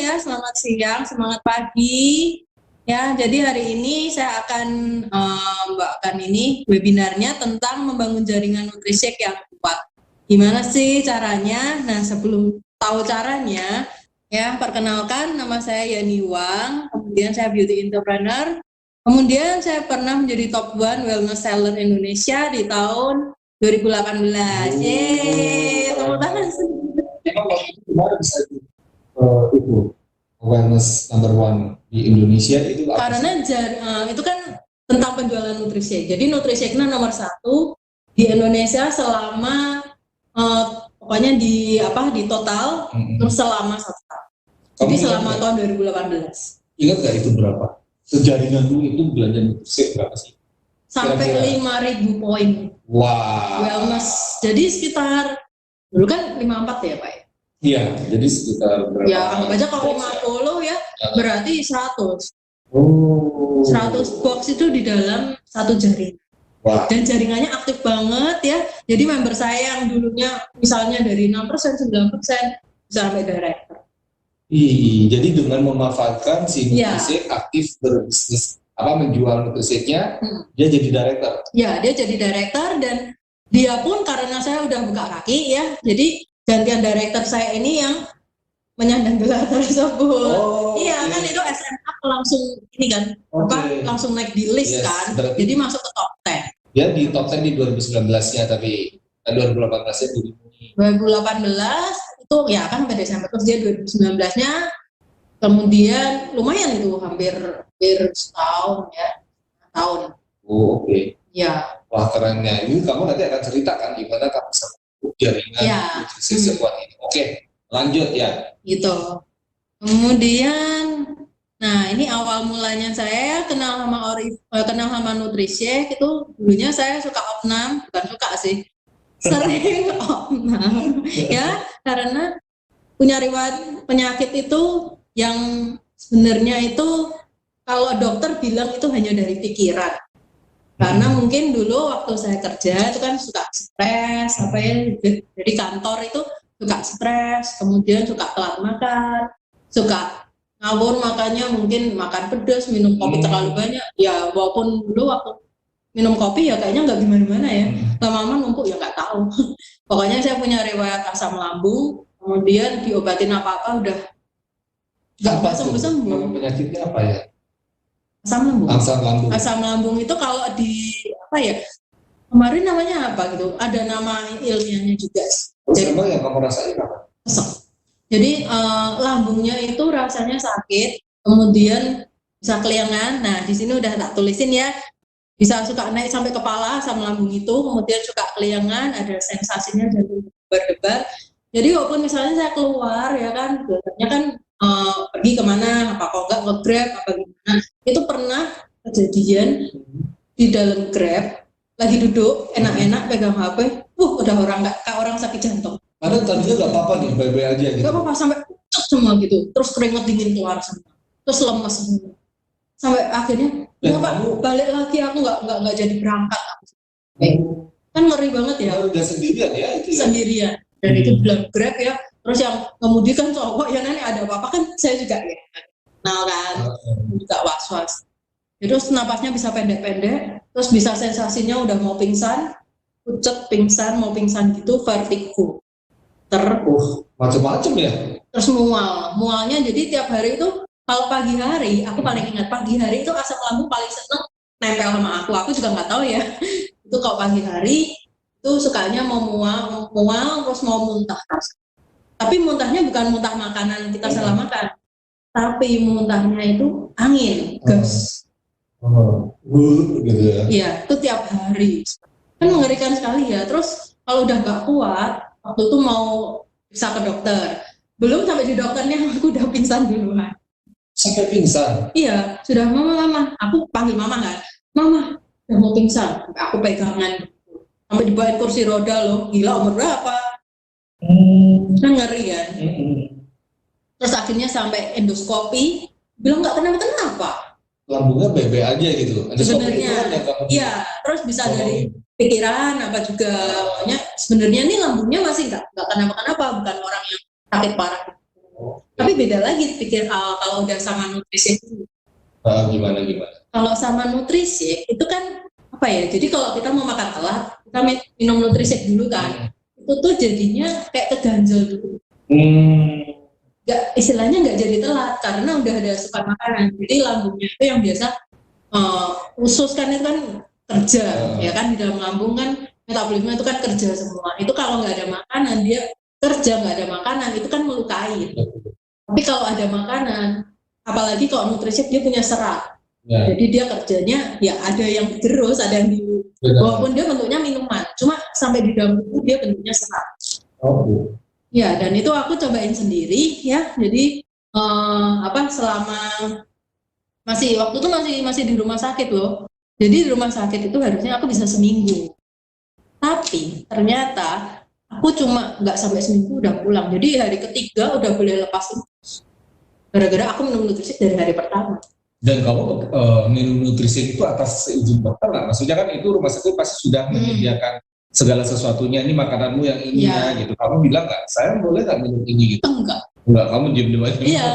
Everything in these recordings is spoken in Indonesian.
ya, selamat siang, semangat pagi. Ya, jadi hari ini saya akan membawakan ini webinarnya tentang membangun jaringan Nutrisek yang kuat. Gimana sih caranya? Nah, sebelum tahu caranya, ya perkenalkan nama saya Yani Wang, kemudian saya beauty entrepreneur, kemudian saya pernah menjadi top 1 wellness seller Indonesia di tahun 2018. Yeay, tepuk tangan. Emang waktu itu gimana bisa itu awareness number 1 di Indonesia itu apa? Karena itu kan tentang penjualan Nutrisek. Jadi Nutriseknya nomor 1 di Indonesia selama pokoknya di total terus selama 1 tahun. Jadi selama tahun 2018. Ingat nggak itu berapa? Sejaringan dulu itu belanja Nutrisek berapa sih? Sampai 5.000 poin. Wah. Wellness. Jadi sekitar dulu kan 54 ya Pak? Iya, jadi sekitar berapa? Ya anggap aja kalau 50 ya berarti 100. Oh. 100 box itu di dalam satu jaringan. Wah. Dan jaringannya aktif banget ya. Jadi member saya yang dulunya misalnya dari 6%, 9% bisa sampai director. Jadi dengan memanfaatkan si Nutrisek aktif berbisnis menjual Nutriseknya, dia jadi director. Ya, dia jadi director dan dia pun karena saya udah buka kaki ya, jadi gantian director saya ini yang menyandang gelar tersebut. Iya, kan itu SMA langsung ini kan, langsung naik di list kan, jadi masuk ke top 10. Ya di top 10 di 2019-nya, tapi 2018-nya dulu. 2018 itu ya kan sampai Desember, terus dia 2019-nya kemudian lumayan itu hampir setahun ya, tahun. Oh oke. Ya. Wah kerennya, ini kamu nanti akan ceritakan gimana kamu bisa membentuk jaringan Nutrisek sekuat ini. Oke, lanjut ya. Gitu. Kemudian, nah ini awal mulanya saya kenal sama Nutrisek itu dulunya saya suka opnam, bukan suka sih, sering opnam ya karena punya riwayat penyakit itu yang sebenarnya itu kalau dokter bilang itu hanya dari pikiran. Karena mungkin dulu waktu saya kerja itu kan suka stres, dari kantor itu suka stres, kemudian suka telat makan, suka ngawur makannya mungkin makan pedas, minum kopi terlalu banyak. Ya walaupun dulu waktu minum kopi ya kayaknya nggak gimana-gimana ya, lama-lama numpuk ya nggak tahu. Pokoknya saya punya riwayat asam lambung, kemudian diobatin apa-apa udah nggak sembuh. Penyakitnya apa ya? Asam lambung itu kalau di kemarin namanya apa gitu, ada nama ilmiahnya juga. Jadi yang kamu rasain apa? Jadi lambungnya itu rasanya sakit, kemudian bisa keliangan. Nah di sini udah tak tulisin ya, bisa suka naik sampai kepala asam lambung itu, kemudian suka keliangan, ada sensasinya jantung berdebar. Jadi walaupun misalnya saya keluar ya kan, biasanya kan pergi kemana, apa kok nggak nge-grab apa gimana, itu pernah kejadian di dalam grab lagi duduk enak-enak pegang HP, udah orang sakit jantung. Padahal tadinya nggak apa-apa nih, baik-baik aja gitu. Nggak apa-apa sampai cek semua gitu, terus keringat dingin keluar semua, terus lemes semua, sampai akhirnya balik lagi aku nggak jadi berangkat. Kan ngeri banget ya. Udah sendirian ya itu ya. Sendirian dan itu bilang grab ya. Terus yang ngemudi kan cowok ya, nanti ada apa-apa kan saya juga ya kenal kan, juga was-was. Terus napasnya bisa pendek-pendek, terus bisa sensasinya udah mau pingsan, pucet pingsan, mau pingsan gitu, vertigo. Macam-macam ya. Terus mualnya jadi tiap hari itu kalau pagi hari, aku paling ingat pagi hari itu asam lambung paling seneng nempel sama aku juga nggak tahu ya. Itu kalau pagi hari itu sukanya mau mual terus mau muntah. Tapi muntahnya bukan muntah makanan kita salah makan, tapi muntahnya itu angin, gas. Gitu ya. Iya, itu tiap hari. Kan mengerikan sekali ya. Terus kalau udah nggak kuat, waktu itu mau bisa ke dokter. Belum sampai di dokternya aku udah pingsan duluan. Sampai pingsan? Iya, sudah mama. Aku panggil mama kan, mama udah mau pingsan. Aku pegangan, sampai dibawain kursi roda loh. Gila, umur berapa? Kan ngeri kan. Terus akhirnya sampai endoskopi, bilang nggak kenapa-kenapa. Lambungnya bebe aja gitu. Sebenarnya, iya. Terus bisa dari pikiran apa juga. Makanya sebenarnya ini lambungnya masih nggak kenapa-kenapa, bukan orang yang sakit parah. Tapi beda lagi pikir kalau udah sama nutrisi. Gimana? Kalau sama nutrisi itu kan apa ya? Jadi kalau kita mau makan telat, kita minum nutrisi dulu kan. Itu tuh jadinya kayak keganjel dulu. Istilahnya nggak jadi telat karena udah ada asupan makanan. Jadi lambungnya itu yang biasa usus kan itu kan kerja, ya kan, di dalam lambung kan metabolisme itu kan kerja semua. Itu kalau nggak ada makanan dia kerja, nggak ada makanan itu kan melukai. Tapi kalau ada makanan, apalagi kalau nutrisi dia punya serat, jadi dia kerjanya ya ada yang digerus, ada yang walaupun dia bentuknya minuman, cuma sampai di dalam tubuh dia bentuknya serat. Ya, dan itu aku cobain sendiri ya. Jadi selama waktu itu masih di rumah sakit loh. Jadi di rumah sakit itu harusnya aku bisa seminggu. Tapi ternyata aku cuma nggak sampai seminggu udah pulang. Jadi hari ketiga udah boleh lepas infus. Gara-gara aku minum nutrisi dari hari pertama. Dan kamu minum nutrisi itu atas izin dokter nggak? Maksudnya kan itu rumah sakit pasti sudah menyediakan segala sesuatunya, ini makananmu yang ini gitu. Kamu bilang nggak, saya boleh nggak minum ini gitu? Enggak, kamu diem aja. Iya,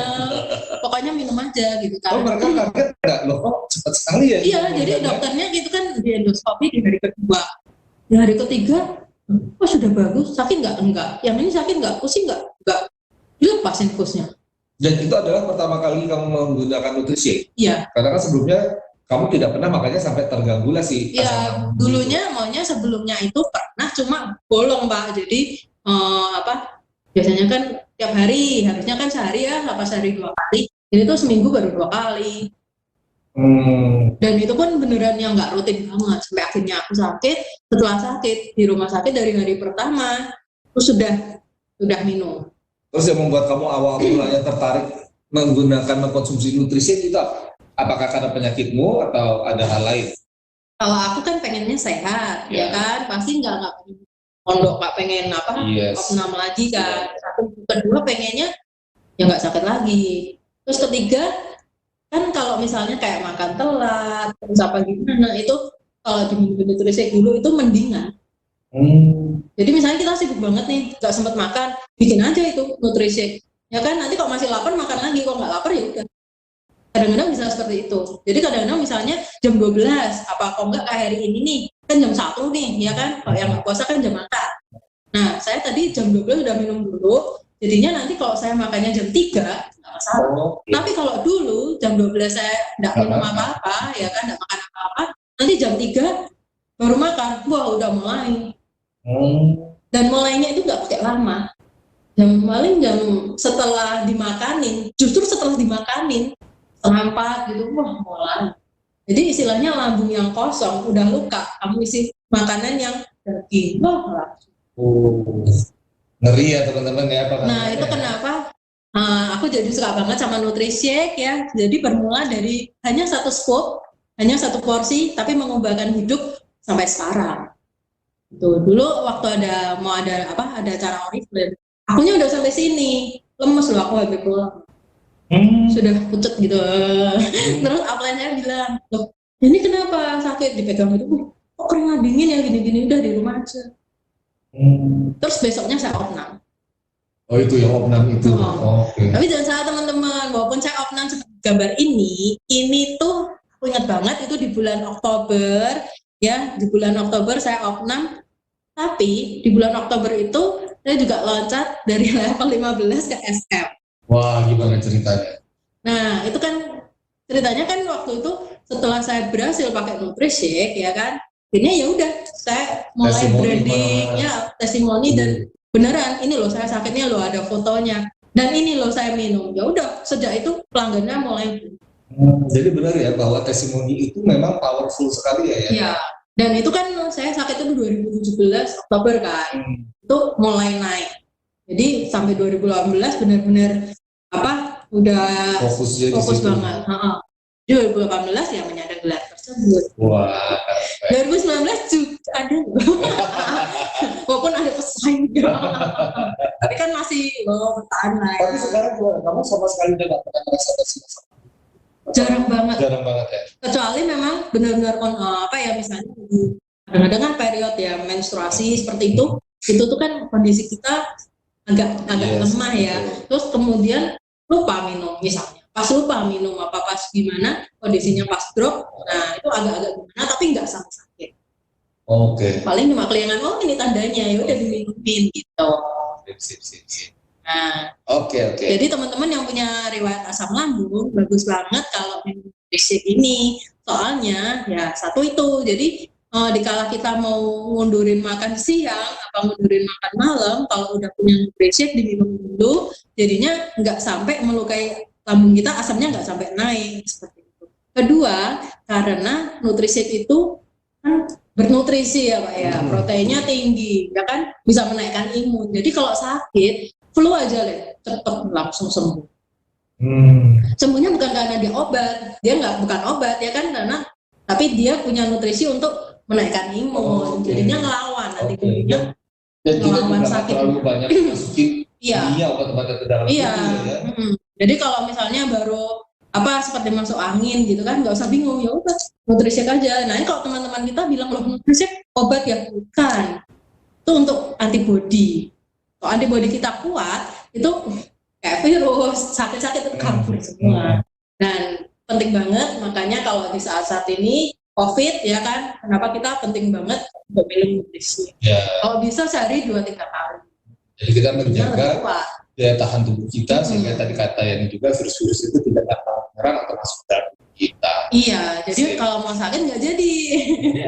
pokoknya minum aja gitu kan. Mereka kaget nggak? Loh kok cepat sekali ya? Iya, jadi dokternya gitu kan di endoskopi di hari kedua. Di hari ketiga, sudah bagus, sakit nggak? Enggak. Yang ini sakit nggak? Pusing nggak? Enggak. Dilepas infusnya. Dan itu adalah pertama kali kamu menggunakan nutrisi? Iya. Karena kan sebelumnya kamu tidak pernah, makanya sampai terganggu lah sih. Iya, dulunya maunya sebelumnya itu pernah cuma bolong Pak. Jadi biasanya kan tiap hari, harusnya kan sehari ya, apa sehari 2 kali. Jadi itu seminggu baru 2 kali. Dan itu pun beneran yang nggak rutin banget. Sampai akhirnya aku sakit, setelah sakit di rumah sakit dari hari pertama, terus sudah minum. Terus yang membuat kamu awal mulanya tertarik mengkonsumsi nutrisi itu apa? Apakah karena penyakitmu atau ada hal lain? Kalau aku kan pengennya sehat, ya kan, pasti nggak pengen pondok, nggak pengen opnam lagi kan. Satu, kedua pengennya ya nggak sakit lagi. Terus ketiga kan kalau misalnya kayak makan telat, terus apa gimana itu kalau diminum nutrisi dulu itu mendingan. Jadi misalnya kita sibuk banget nih, nggak sempat makan, bikin aja itu nutrisi. Ya kan nanti kalau masih lapar makan lagi, kalau nggak lapar ya udah. Kadang-kadang bisa seperti itu. Jadi kadang-kadang misalnya jam 12, apa kok nggak kayak hari ini nih, kan jam 1 nih, ya kan? Kalau yang nggak puasa kan jam makan. Nah, saya tadi jam 12 udah minum dulu, jadinya nanti kalau saya makannya jam 3, nggak masalah. Tapi kalau dulu jam 12 saya nggak minum apa-apa, ya kan, nggak makan apa-apa, nanti jam 3 baru makan, wah udah mulai. Dan mulainya itu nggak pakai lama. Paling jam setelah dimakanin, justru setelah dimakanin, 3:30 gitu, wah mulai. Jadi istilahnya lambung yang kosong, udah luka, kamu isi makanan yang daging, wah langsung. Ngeri ya teman-teman ya. Nah itu kenapa aku jadi suka banget sama NutriShake ya. Jadi bermula dari hanya 1 scoop, hanya 1 porsi, tapi mengubahkan hidup sampai sekarang. Tuh, dulu waktu ada acara Oriflame, akunya udah sampai sini, lemes loh aku habis pulang. Sudah pucet gitu. Terus upline saya bilang, loh ini kenapa sakit? Dipegang itu, kok keringat dingin ya gini-gini, udah di rumah aja. Terus besoknya saya opnam. Oh itu yang opnam itu. Tapi jangan salah teman-teman, walaupun saya opnam seperti gambar ini tuh aku ingat banget itu di bulan Oktober, ya di bulan Oktober saya opnam. Tapi di bulan Oktober itu saya juga loncat dari level 15 ke SM. Wah, gimana ceritanya? Nah, itu kan ceritanya kan waktu itu setelah saya berhasil pakai NutriShake ya kan. Ini ya udah saya mulai branding ya, testimoni dan beneran ini loh saya sakitnya loh, ada fotonya. Dan ini loh saya minum. Ya udah sejak itu pelanggannya mulai. Jadi benar ya bahwa testimoni itu memang powerful sekali ya. Iya. Dan itu kan saya sakit itu 2017 Oktober kan, itu mulai naik. Jadi sampai 2018 benar-benar udah fokus banget. 2018 ya menyandang gelar tersebut. Wah. 2019 juga ada, walaupun ada pesaing. Tapi kan masih bertahan lah. Tapi sekarang kamu sama sekali udah nggak pernah merasa tersiksa. Jarang banget ya. Kecuali memang benar-benar misalnya kadang-kadang kan period ya menstruasi seperti itu tuh kan kondisi kita agak lemah ya. Terus kemudian lupa minum misalnya, pas lupa minum apa pas gimana kondisinya pas drop, nah itu agak-agak gimana tapi nggak sampai sakit. Paling cuma kelingan, oh ini tandanya, ya udah diminumin gitu. Sip. Nah, Oke. jadi teman-teman yang punya riwayat asam lambung bagus banget kalau minum Nutrisik ini. Soalnya ya satu itu, jadi dikala kita mau ngundurin makan siang apa ngundurin makan malam, kalau udah punya Nutrisik diminum dulu, jadinya nggak sampai melukai lambung kita, asamnya nggak sampai naik seperti itu. Kedua, karena Nutrisik itu kan bernutrisi ya Pak ya, proteinnya tinggi, ya kan bisa menaikkan imun. Jadi kalau sakit flu aja deh, cepet langsung sembuh. Sembuhnya bukan karena dia obat, dia bukan obat ya kan, karena tapi dia punya nutrisi untuk menaikkan imun, jadinya ngelawan nanti tubuhnya. Dan ngelawan sakit. Terlalu banyak masukin obat-obat ke dalam tubuh ya. Jadi kalau misalnya baru seperti masuk angin gitu kan, nggak usah bingung, ya udah Nutrisik aja. Nah ini kalau teman-teman kita bilang loh Nutrisik obat ya, bukan, itu untuk antibodi. Kalau antibodi kita kuat, itu kayak virus, sakit-sakit itu kabur semua. Dan penting banget, makanya kalau di saat-saat ini COVID ya kan, kenapa kita penting banget untuk minum nutrisi. Kalau bisa sehari 2-3 kali. Jadi kita menjaga daya tahan tubuh kita, sehingga tadi kata yang juga virus-virus itu tidak dapat menyerang atau masuk ke dalam tubuh kita. Iya, jadi kalau mau sakit nggak jadi,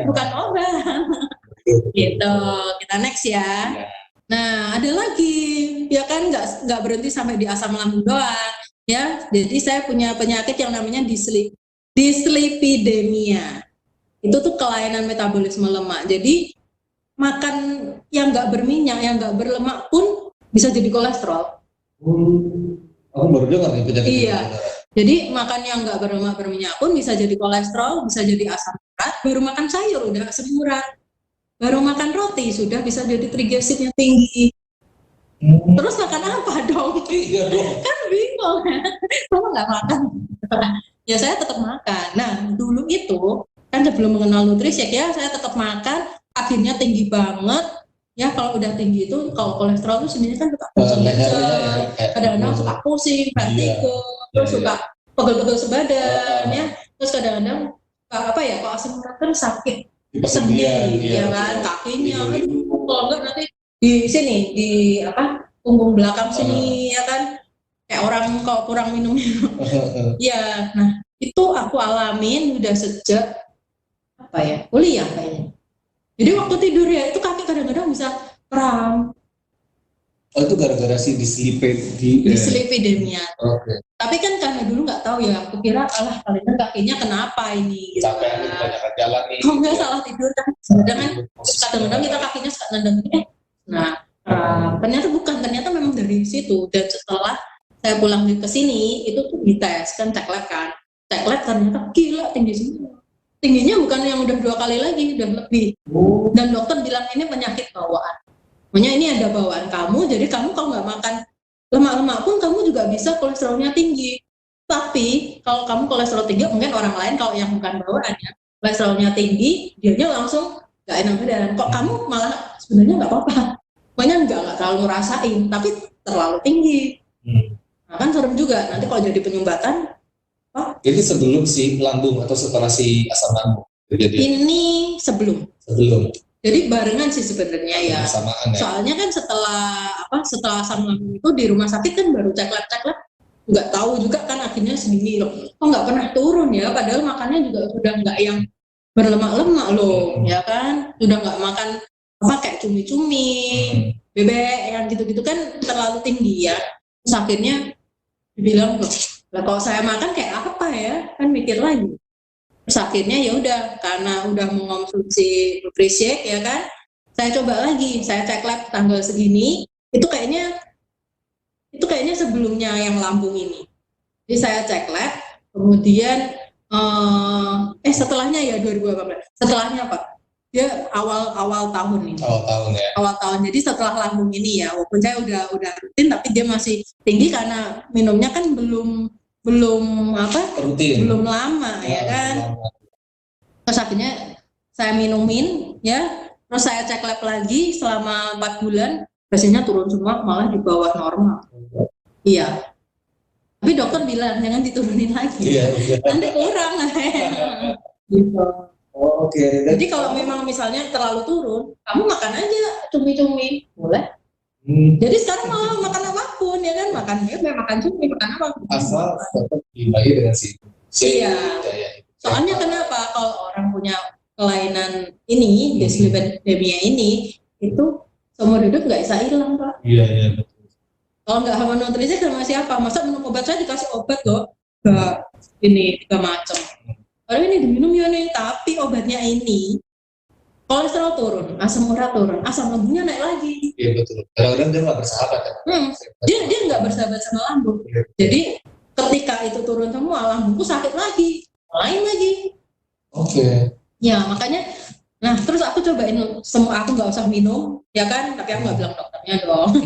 bukan obat. Gitu, kita next ya. Nah, ada lagi, ya kan nggak berhenti sampai di asam lambung doang, ya. Jadi saya punya penyakit yang namanya dislipidemia. Itu tuh kelainan metabolisme lemak. Jadi makan yang nggak berminyak, yang nggak berlemak pun bisa jadi kolesterol. Aku baru dengar nih penyakit. Iya. Jadi makan yang nggak berlemak berminyak pun bisa jadi kolesterol, bisa jadi asam urat. Baru makan sayur udah asam urat. Baru makan roti sudah bisa jadi trigliseridnya tinggi. Terus makan apa dong? Iya dong. Kan bingung ya. Kamu nggak makan? Ya saya tetap makan. Nah dulu itu kan sebelum mengenal Nutrisik ya, saya tetap makan. Akhirnya tinggi banget. Ya kalau udah tinggi itu, kalau kolesterol itu sebenarnya kan suka pusing kadang-kadang suka pusing, vertigo, terus suka pegel-pegel sebadan ya. Terus kadang-kadang kalau asam urat kan sakit sendi ya kan, kakinya kalau enggak nanti di sini di punggung belakang sini ya kan, kayak orang kalau kurang minum ya. Nah itu aku alamin udah sejak kuliah kayaknya. Jadi waktu tidur ya itu kaki kadang-kadang bisa kram. Itu gara-gara si dislipidemia. Tapi kan karena dulu nggak tahu ya, aku kira kalian kakinya kenapa ini? Sampai aku kebanyakan jalan nih. Kalau nggak salah tidur kan, kadang-kadang kita kakinya suka nendang. Nah, ternyata bukan, ternyata memang dari situ. Dan setelah saya pulang ke sini, itu tuh dites kan, cek lab ternyata gila tinggi semua. Tingginya bukan yang udah 2 kali lagi, udah lebih. Dan dokter bilang ini penyakit bawaan. Makanya ini ada bawaan kamu, jadi kamu kalau nggak makan lemak-lemak pun kamu juga bisa kolesterolnya tinggi. Tapi kalau kamu kolesterol tinggi, mungkin orang lain kalau yang bukan bawaan ya, kolesterolnya tinggi, dianya langsung nggak enak badan. Kok kamu malah sebenarnya nggak apa-apa. Pokoknya nggak terlalu ngerasain, tapi terlalu tinggi. Nah kan serem juga, nanti kalau jadi penyumbatan. Jadi sebelum si lambung atau setelah si asam lambung? Ini sebelum. Jadi barengan sih sebenarnya ya. Bersamaan ya. Soalnya kan setelah asam lambung itu di rumah sakit kan baru cek lab, nggak tahu juga kan akhirnya segini loh. Kok nggak pernah turun ya? Padahal makannya juga sudah nggak yang berlemak-lemak loh, ya kan? Sudah nggak makan kayak cumi-cumi, bebek yang gitu-gitu kan terlalu tinggi ya. Terus akhirnya dibilang loh, kalau saya makan kayak apa ya? Kan mikir lagi. Terus akhirnya ya udah, karena udah mengonsumsi Nutrisik ya kan, saya coba lagi, saya cek lab tanggal segini, itu kayaknya sebelumnya yang lambung ini. Jadi saya cek lab, kemudian setelahnya ya 2018, setelahnya Pak, dia awal tahun ini. Awal tahun. Jadi setelah lambung ini ya, walaupun saya udah rutin, tapi dia masih tinggi karena minumnya kan belum rutin. Belum lama ya kan. Terus akhirnya saya minumin ya, terus saya cek lab lagi selama 4 bulan, hasilnya turun semua, malah di bawah normal. Iya. Tapi dokter bilang jangan diturunin lagi. Iya. Nanti kurang. Gitu. Oh, oke. Jadi kalau memang misalnya terlalu turun, kamu makan aja cumi-cumi, boleh. Jadi sekarang mau makan apapun ya kan, makan makan cumi, makan apa? Asal tetap diimbangi dengan si Iya. daya. Soalnya kenapa? Kalau orang punya kelainan ini, dyslipidemia ini, itu seumur hidup nggak bisa hilang, Pak. Iya, betul. Kalau nggak sama nutrisi sama siapa? Masa minum obat, saya dikasih obat loh, ini 3 macam. Kalau ini diminum ya nih, tapi obatnya ini kolesterol turun, asam urat turun, asam lambungnya naik lagi. Iya betul. Kadang-kadang dia nggak bersahabat kan? Dia nggak bersahabat sama lambung. Jadi ketika itu turun semua, lambungku sakit lagi, lain lagi. Oke. Ya makanya, nah terus aku cobain semua, aku nggak usah minum, ya kan? Tapi aku nggak bilang dokternya dong.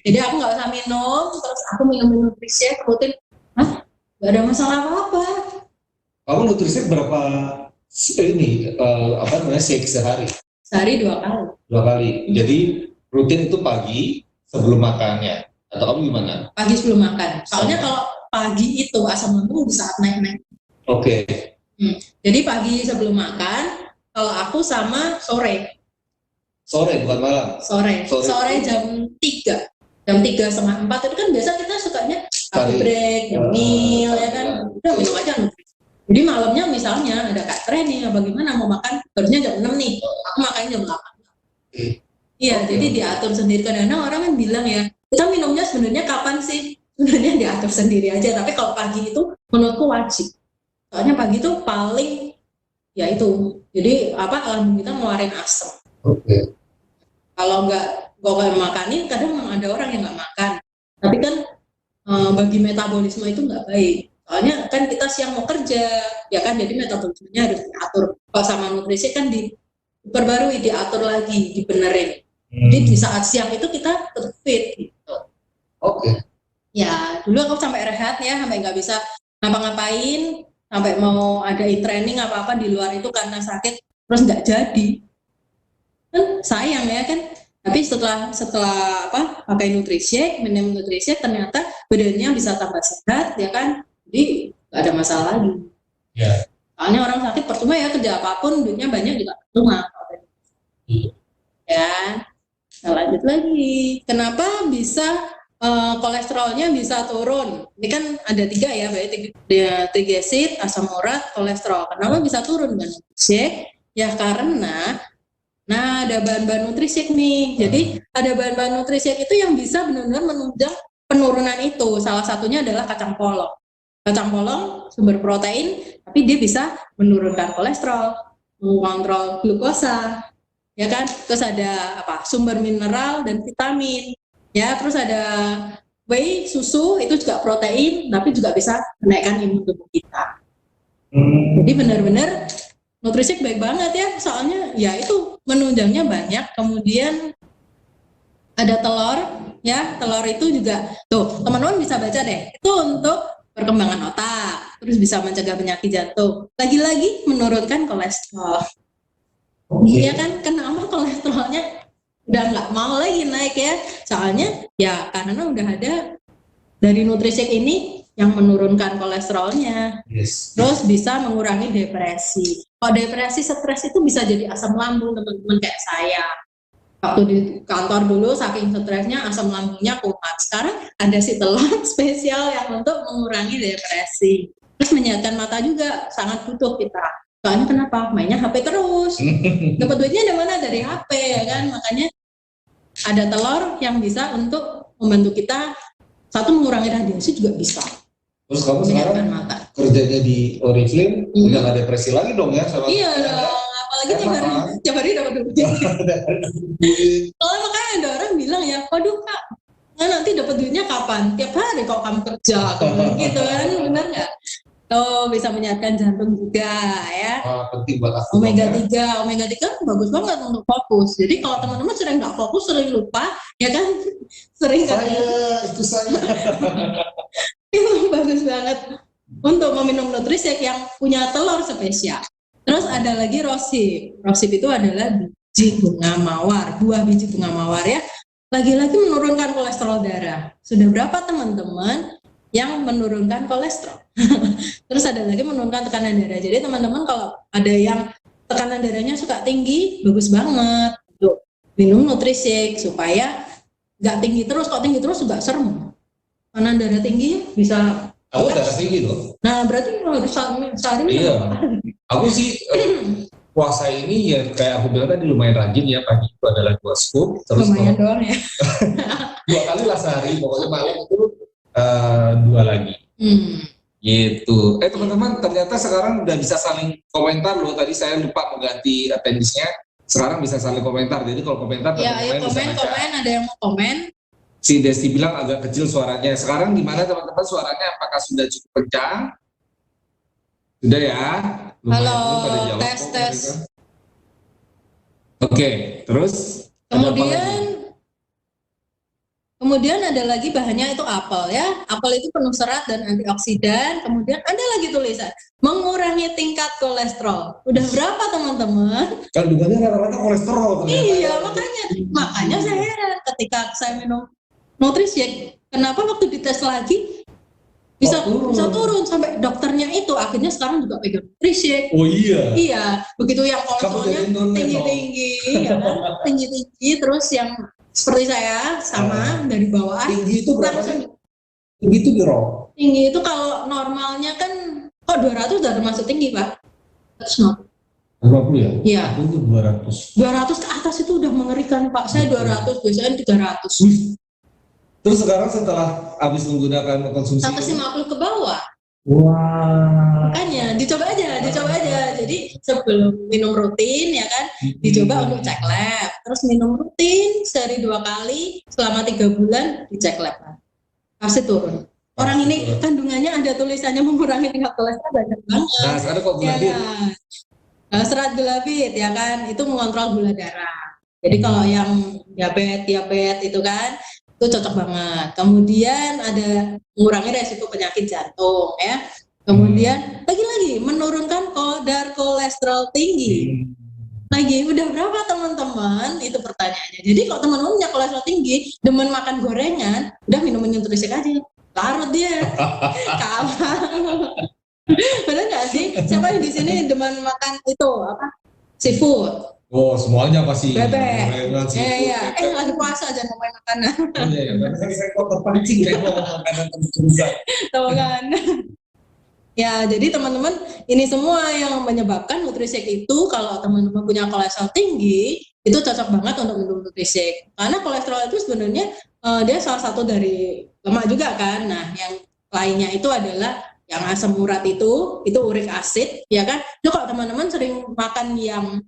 Jadi aku nggak usah minum, terus aku minum nutrisi rutin. Nggak ada masalah apa-apa. Kamu nutrisi berapa shake sehari? Sehari 2 kali. 2 kali. Jadi rutin itu pagi sebelum makannya. Atau kamu gimana? Pagi sebelum makan. Soalnya kalau pagi itu asam lambung di saat naik-naik. Oke. Jadi pagi sebelum makan, kalau aku sama sore. Sore bukan malam? Sore jam 3. Jam 3:30, 4 itu kan biasa kita sukanya coffee break, meal, ya kan. Udah minum aja nutrisi. Jadi malamnya misalnya ada Kak Treni, bagaimana mau makan, harusnya jam 6 nih, aku makannya jam 8. Iya, jadi diatur sendiri. Kadang-kadang orang kan bilang ya, kita minumnya sebenarnya kapan sih? Sebenarnya diatur sendiri aja, tapi kalau pagi itu menurutku wajib. Soalnya pagi itu paling, ya itu, jadi lambung kita ngeluarin asam. Oke. Kalau nggak makanin, kadang memang ada orang yang nggak makan. Tapi kan bagi metabolisme itu nggak baik. Soalnya kan kita siang mau kerja, ya kan, jadi metabolismenya harus diatur. Kalau sama nutrisi kan diperbarui, diatur lagi, dibenerin. Jadi di saat siang itu kita fit gitu. Oke. Ya, dulu aku sampai rehat ya, sampai nggak bisa ngapa-ngapain, sampai mau ada training apa-apa di luar itu karena sakit, terus nggak jadi. Kan sayang ya kan. Tapi setelah pakai nutrisi, minum nutrisi, ternyata badannya bisa tambah sehat, ya kan. Jadi nggak ada masalah lagi. Ya. Soalnya orang sakit percuma ya, kerja apapun duitnya banyak juga percuma. Ya, nah, lanjut lagi. Kenapa bisa kolesterolnya bisa turun? Ini kan ada 3 ya, berarti trigliserid, asam urat, kolesterol. Kenapa bisa turun dengan nutrisi? Ya karena, ada bahan-bahan nutrisi nih. Jadi ada bahan-bahan nutrisi itu yang bisa benar-benar menunjang penurunan itu. Salah satunya adalah kacang polong. Kacang polong sumber protein, tapi dia bisa menurunkan kolesterol, mengontrol glukosa, ya kan. Terus ada sumber mineral dan vitamin, ya. Terus ada whey, susu, itu juga protein, tapi juga bisa menaikkan imun tubuh kita. Jadi benar-benar nutrisi baik banget ya, soalnya ya itu menunjangnya banyak. Kemudian ada telur, ya. Telur itu juga tuh teman-teman bisa baca deh, itu untuk perkembangan otak, terus bisa mencegah penyakit jantung, lagi-lagi menurunkan kolesterol. Iya kan, kenapa kolesterolnya udah nggak mau lagi naik ya? Soalnya ya karena udah ada dari nutrisi ini yang menurunkan kolesterolnya. Yes. Terus bisa mengurangi depresi. Kalau depresi, stres itu bisa jadi asam lambung, teman-teman, kayak saya. Waktu di kantor dulu saking stresnya asam lambungnya kumat. Sekarang ada si telur spesial yang untuk mengurangi depresi. Terus menyehatkan mata juga sangat butuh kita. Soalnya kenapa? Mainnya HP terus. Dapat duitnya dari mana? Dari HP, ya kan? Makanya ada telur yang bisa untuk membantu kita, satu, mengurangi radiasi juga bisa. Terus kamu sekarang kerjanya di Oriflame, udah nggak depresi lagi dong ya? Sama iya dong, apalagi tiap hari dapat duit. Kalau makanya ada orang bilang ya, waduh Kak, nanti dapat duitnya kapan? Tiap hari kok kamu kerja, gitu kan, benar nggak? Bisa menyehatkan jantung juga ya. Penting buat aku. Omega 3 bagus banget untuk fokus. Jadi kalau teman-teman sering nggak fokus, sering lupa, ya kan, sering itu saya. Itu bagus banget untuk meminum nutrisi yang punya telur spesial. Terus ada lagi rosip. Rosip itu adalah biji bunga mawar, buah biji bunga mawar ya. Lagi-lagi menurunkan kolesterol darah. Sudah berapa teman-teman yang menurunkan kolesterol. Terus ada lagi menurunkan tekanan darah. Jadi teman-teman kalau ada yang tekanan darahnya suka tinggi, bagus banget untuk minum Nutrisik supaya nggak tinggi terus. Kalau tinggi terus juga serem. Tekanan darah tinggi bisa. Aku darah tinggi loh. Nah berarti harus sehari Iya. Aku sih puasa ini ya kayak aku bilang tadi lumayan rajin ya, pagi itu adalah 2 scoop, terus lumayan doang ya. 2 kali lah sehari, pokoknya malam itu 2 lagi. Gitu. Teman-teman, ternyata sekarang udah bisa saling komentar loh. Tadi saya lupa mengganti appendix-nya. Sekarang bisa saling komentar. Jadi kalau komentar ya, ayo komen, ada yang mau komen. Si Desti bilang agak kecil suaranya. Sekarang gimana teman-teman suaranya? Apakah sudah cukup kencang? Sudah ya? Lumayan. Halo, tes. Oke, terus? Kemudian ada lagi bahannya itu apel ya. Apel itu penuh serat dan antioksidan. Kemudian ada lagi tulisan mengurangi tingkat kolesterol. Udah berapa teman-teman? Kandungannya rata-rata kolesterol. Iya, makanya saya heran ketika saya minum Nutrisik, kenapa waktu dites lagi bisa turun sampai dokternya itu akhirnya sekarang juga pegang Nutrisik. Oh iya. Iya, begitu yang kolesterolnya tinggi-tinggi, ya kan? Tinggi-tinggi, terus yang seperti saya sama dari bawah. Tinggi itu berapa sih? Tinggi itu berapa? Tinggi itu kalau normalnya kan kok 200 udah termasuk tinggi, Pak. 150 ya? Iya. Aku itu 200. 200 ke atas itu udah mengerikan, Pak. Saya 200, biasanya 300. Terus sekarang setelah habis menggunakan konsumsi 150 ke bawah. Wah. Makanya dicoba aja. Jadi sebelum minum rutin ya kan, dicoba untuk cek lab. Terus minum rutin sehari 2 kali selama 3 bulan dicek lab. Pasti turun. Orang ini kandungannya ada tulisannya mengurangi tingkat kolesterol banyak banget. Nah, sekarang kok gula ya, serat gula bit ya kan, itu mengontrol gula darah. Jadi kalau yang diabetes itu kan itu cocok banget. Kemudian ada mengurangi resiko penyakit jantung ya. Kemudian lagi-lagi menurunkan kadar kolesterol tinggi. Lagi udah berapa teman-teman? Itu pertanyaannya. Jadi kalau teman-teman punya kolesterol tinggi, demen makan gorengan, udah minum Nutrisik aja. Larut dia. Kalah. Benar nggak sih? Siapa yang di sini demen makan itu apa? Seafood. Oh, semuanya pasti. Bebek. Iya. Lagi puasa aja ngomongin makanan. Iya, karena saya kok terpancing deh ngomong makanan terusan. Tahu kan? Ya, jadi teman-teman, ini semua yang menyebabkan Nutrisik itu kalau teman-teman punya kolesterol tinggi, itu cocok banget untuk minum Nutrisik. Karena kolesterol itu sebenarnya dia salah satu dari lemak juga kan. Nah, yang lainnya itu adalah yang asam urat itu uric acid, ya kan? Itu kalau teman-teman sering makan yang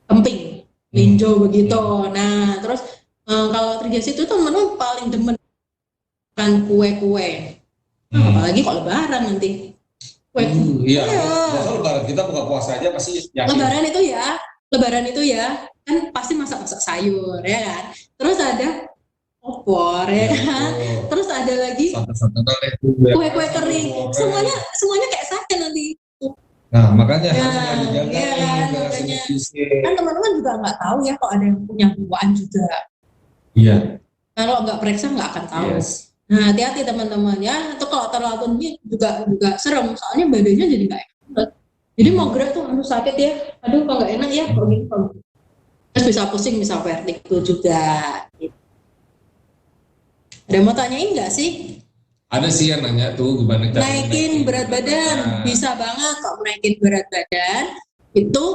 emping, linjo begitu. Nah, terus kalau trigliserid itu teman-teman paling demen makan kue-kue. Apalagi kalau lebaran nanti. Iya. Kalau lebaran kita buka puasa aja pasti yakin. Lebaran itu ya kan pasti masak-masak sayur ya kan. Terus ada opor ya kan. Terus ada lagi kue-kue kering. Semuanya kayak saya nanti. Nah, makanya harus dijaga kan teman-teman juga nggak tahu ya kalau ada yang punya bawaan juga. Iya. Kalau nggak periksa nggak akan tahu. Yes. Nah, hati-hati teman-teman ya. Itu kalau terlalu tinggi juga serem. Soalnya badannya jadi nggak enak. Jadi mau gerak tuh sakit ya. Aduh, kok nggak enak ya. Kok gini. Terus bisa pusing, bisa vertigo itu juga. Ada mau tanyain nggak sih? Ada sih yang nanya tuh gimana cara naikin berat badan. Bisa banget kok naikin berat badan. Itu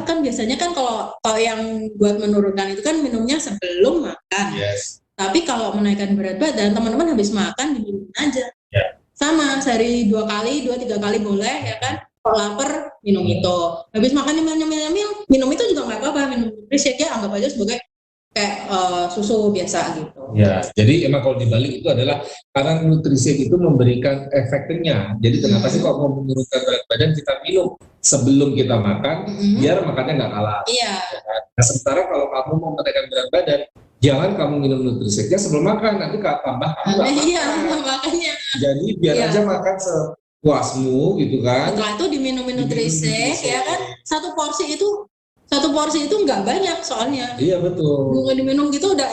kan biasanya kan kalau yang buat menurunkan itu kan minumnya sebelum makan. Yes. Tapi kalau menaikkan berat badan, teman-teman habis makan diminum aja. Yeah. Sama sehari 2 kali, 2-3 kali boleh ya kan. Kalau lapar minum itu. Habis makan minum itu juga nggak apa-apa. Minum Nutrisik ya anggap aja sebagai kayak susu biasa gitu. Ya, jadi emang kalau dibalik itu adalah karena Nutrisik itu memberikan efeknya. Jadi kenapa sih kalau mau menurunkan berat badan kita minum sebelum kita makan, biar makannya nggak kalah. Iya. Nah, sementara kalau kamu mau menaikkan berat badan, jangan kamu minum Nutrisiknya sebelum makan, nanti tambah kamu nggak makan. Iya, makanya. Jadi biar aja makan sepuasmu gitu kan. Setelah itu diminumin Nutrisik ya kan, satu porsi itu nggak banyak soalnya. Iya betul. Bunga diminum gitu udah.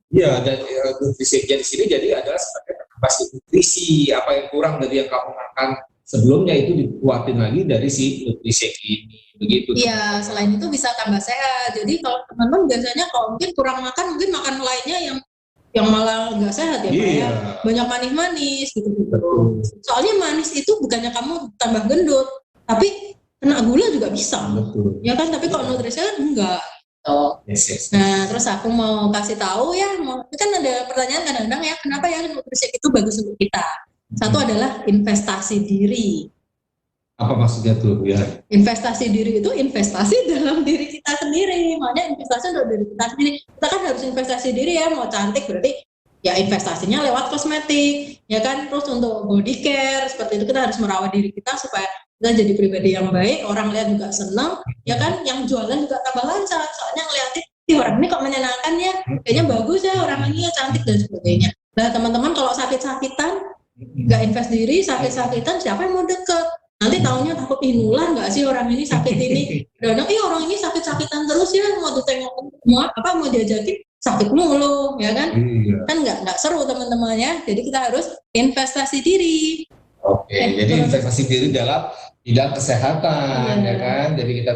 Iya, dan Nutrisiknya di sini jadi adalah sebagai pasti nutrisi, apa yang kurang dari yang kamu makan sebelumnya itu dikuatin lagi dari si NutriShake ini, begitu. Iya, selain itu bisa tambah sehat. Jadi kalau teman-teman biasanya kalau mungkin kurang makan, mungkin makan lainnya yang malah nggak sehat ya, kayak banyak manis-manis gitu. Soalnya manis itu bukannya kamu tambah gendut, tapi kena gula juga bisa. Betul. Ya kan, tapi kalau nutrisi kan enggak. Yes. Nah, terus aku mau kasih tahu ya, kan ada pertanyaan kadang-kadang ya, kenapa ya nutrisi itu bagus untuk kita? Satu adalah investasi diri. Apa maksudnya tuh ya? Investasi diri itu investasi dalam diri kita sendiri. Makanya investasi untuk diri kita sendiri. Kita kan harus investasi diri ya, mau cantik berarti ya investasinya lewat kosmetik, ya kan. Terus untuk body care seperti itu kita harus merawat diri kita supaya kita jadi pribadi yang baik, orang lihat juga senang, ya kan. Yang jualan juga tambah lancar, soalnya ngeliatin, orang ini kok menyenangkan ya, kayaknya bagus ya, orang ini ya cantik dan sebagainya. Nah teman-teman kalau sakit-sakitan, nggak invest diri, sakit-sakitan, siapa yang mau deket? Nanti taunya takut nular nggak sih orang ini sakit ini, dan orang ini sakit-sakitan terus ya, mau ditengok mau diajakin sakit mulu, ya kan? Kan nggak seru teman-teman ya. Jadi kita harus investasi diri. Oke, jadi investasi diri dalam bidang kesehatan, ya kan? Jadi kita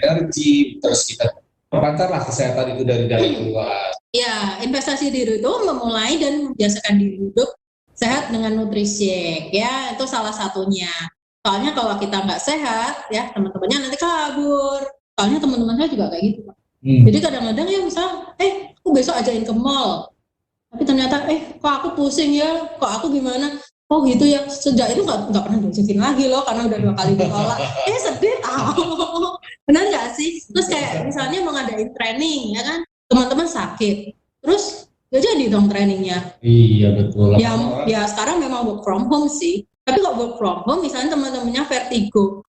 energi, terus kita perpancarlah kesehatan itu dari dalam keluar. Ya, investasi diri itu memulai dan membiasakan diri hidup sehat dengan NutriShake, ya itu salah satunya. Soalnya kalau kita nggak sehat, ya teman-temannya nanti kabur. Soalnya teman-teman saya juga kayak gitu, Pak. Jadi kadang-kadang ya misal, aku besok ajain ke mall, tapi ternyata, kok aku pusing ya, kok aku gimana? Oh gitu ya, sejak itu nggak pernah diajakin lagi loh, karena udah 2 kali ditolak. Sedih tau. Benar nggak sih? Terus kayak misalnya mau ngadain training, ya kan, teman-teman sakit, terus gak jadi dong trainingnya. Iya betul. Ya sekarang memang work from home sih. Tapi kalau work from home, misalnya teman-temannya vertigo,